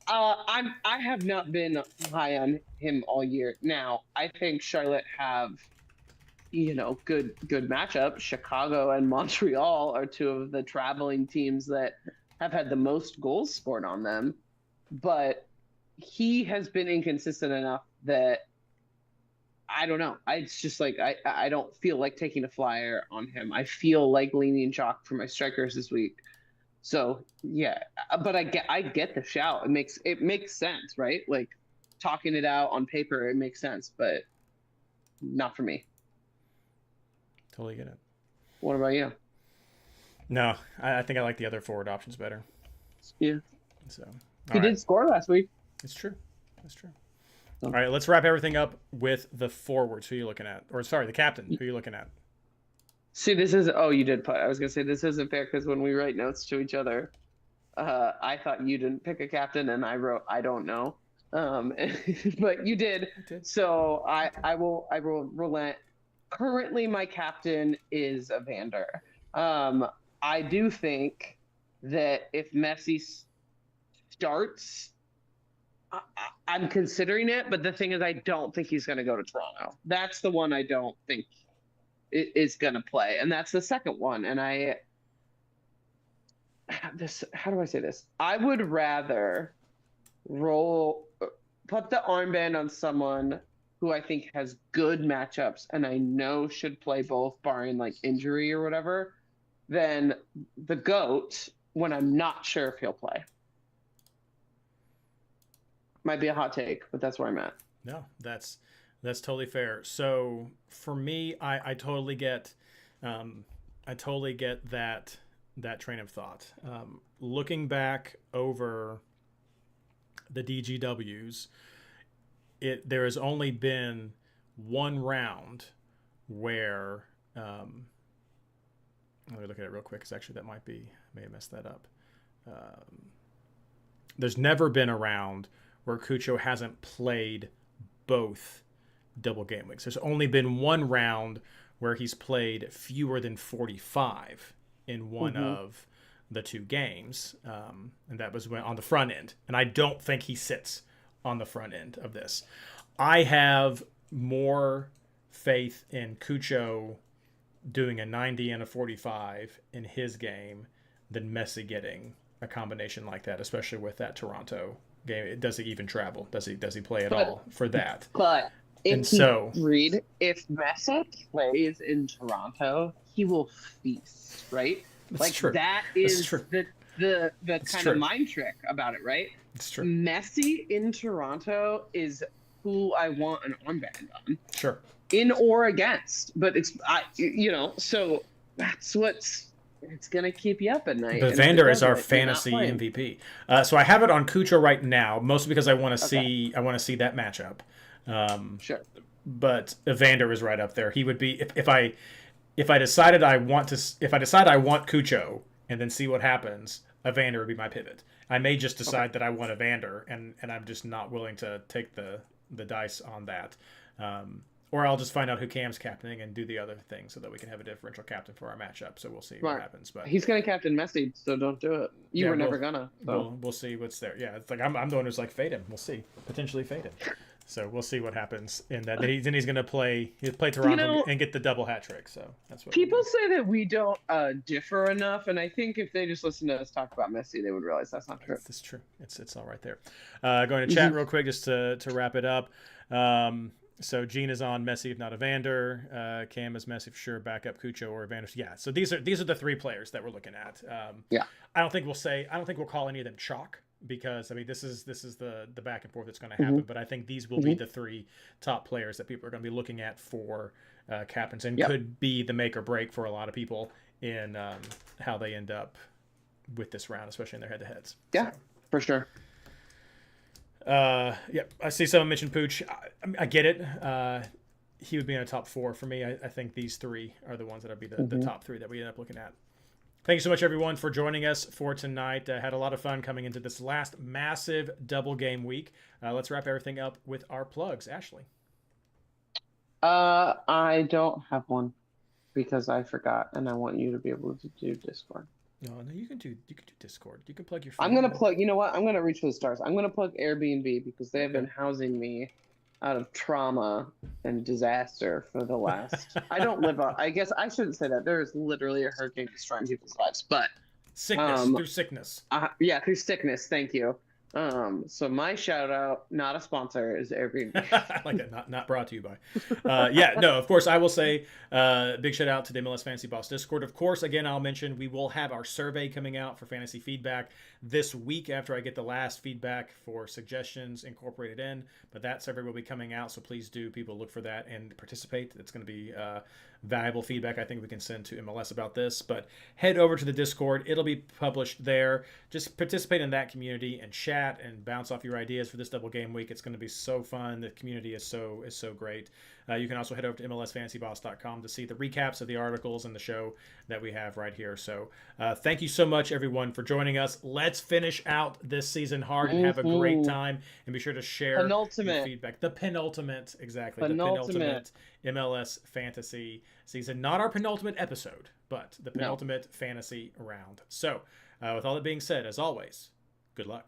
I have not been high on him all year. Now I think Charlotte have, good matchup. Chicago and Montreal are two of the traveling teams that have had the most goals scored on them, but he has been inconsistent enough that I don't know. It's just like I don't feel like taking a flyer on him. I feel like leaning chalk for my strikers this week. So but I get the shout. It makes sense, right? Like talking it out on paper, it makes sense, but not for me. Totally get it. What about you? No, I think I like the other forward options better. Yeah. So he did score last week. It's true. That's true. All right, let's wrap everything up with the forwards. Who are you looking at? Or sorry, the captain. Who are you looking at? See, this is. Oh, you did put. I was gonna say this isn't fair because when we write notes to each other, I thought you didn't pick a captain, and I wrote I don't know. But you did. So I will relent. Currently, my captain is Evander. I do think that if Messi starts, I'm considering it, but the thing is, I don't think he's going to go to Toronto. That's the one I don't think is going to play, and that's the second one. And how do I say this? I would rather put the armband on someone who I think has good matchups and I know should play both, barring like injury or whatever, than the GOAT when I'm not sure if he'll play. Might be a hot take, but that's where I'm at. No, that's totally fair. So for me, I totally get that train of thought. Looking back over the DGWs, there has only been one round where let me look at it real quick because actually that may have messed that up. There's never been a round where Cucho hasn't played both double game weeks. There's only been one round where he's played fewer than 45 in one of the two games, and that was on the front end. And I don't think he sits on the front end of this. I have more faith in Cucho doing a 90 and a 45 in his game than Messi getting a combination like that, especially with that Toronto game. Does he even travel? Does he play at all for that? But if Messi plays in Toronto, he will feast, right? That's true. That is the the It's kind true. of mind trick about it, right? It's true. Messi in Toronto is who I want an armband on. Sure. In or against, but so that's it's gonna keep you up at night. But Vander is our fantasy MVP. So I have it on Cucho right now, mostly because I want to see that matchup. Sure. But Vander is right up there. He would be if I decided I want Cucho and then see what happens. Vander would be my pivot. I may just decide that I want Vander, and I'm just not willing to take the dice on that. Or I'll just find out who Cam's captaining and do the other thing so that we can have a differential captain for our matchup. So we'll see what happens. But he's gonna captain Messi, so don't do it. You were never gonna. So. We'll see what's there. Yeah, it's like I'm the one who's like fade him. We'll see, potentially fade him. So we'll see what happens in that. Then he's gonna play Toronto and get the double hat trick. So that's what people say that we don't differ enough, and I think if they just listen to us talk about Messi, they would realize that's not true. It's true. It's all right there. Going to chat real quick just to wrap it up. So Gene is on Messi, if not Evander. Cam is Messi for sure. Backup Cucho or Evander. Yeah. So these are the three players that we're looking at. I don't think we'll call any of them chalk because I mean this is the back and forth that's going to happen. But I think these will be the three top players that people are going to be looking at for captains and could be the make or break for a lot of people in how they end up with this round, especially in their head-to-heads. Yeah, for sure. I see someone mentioned Pooch. I get it. He would be in a top four for me. I think these three are the ones that would be the top three that we end up looking at. Thank you so much, everyone, for joining us for tonight. Had a lot of fun coming into this last massive double game week. Let's wrap everything up with our plugs. Ashley. I don't have one because I forgot, and I want you to be able to do Discord. No, you can do Discord. You can plug your phone. I'm gonna plug. You know what? I'm gonna reach for the stars. I'm gonna plug Airbnb because they have been housing me out of trauma and disaster for the last. I don't live on. I guess I shouldn't say that. There is literally a hurricane destroying people's lives, but sickness through sickness. Through sickness. Thank you. So my shout out, not a sponsor, is Airbnb. Like that, not brought to you by. Of course, I will say big shout out to the MLS Fantasy Boss Discord. Of course, again, I'll mention we will have our survey coming out for fantasy feedback this week after I get the last feedback for suggestions incorporated in. But that survey will be coming out, so please do, people, look for that and participate. It's going to be valuable feedback I think we can send to MLS about this. But head over to the Discord. It'll be published there. Just participate in that community and chat and bounce off your ideas for this double game week. It's going to be so fun. The community is so great. You can also head over to MLSFantasyBoss.com to see the recaps of the articles and the show that we have right here. So thank you so much, everyone, for joining us. Let's finish out this season hard and have a great time. And be sure to share your feedback. The penultimate, exactly. The penultimate MLS Fantasy season. Not our penultimate episode, but the penultimate fantasy round. So with all that being said, as always, good luck.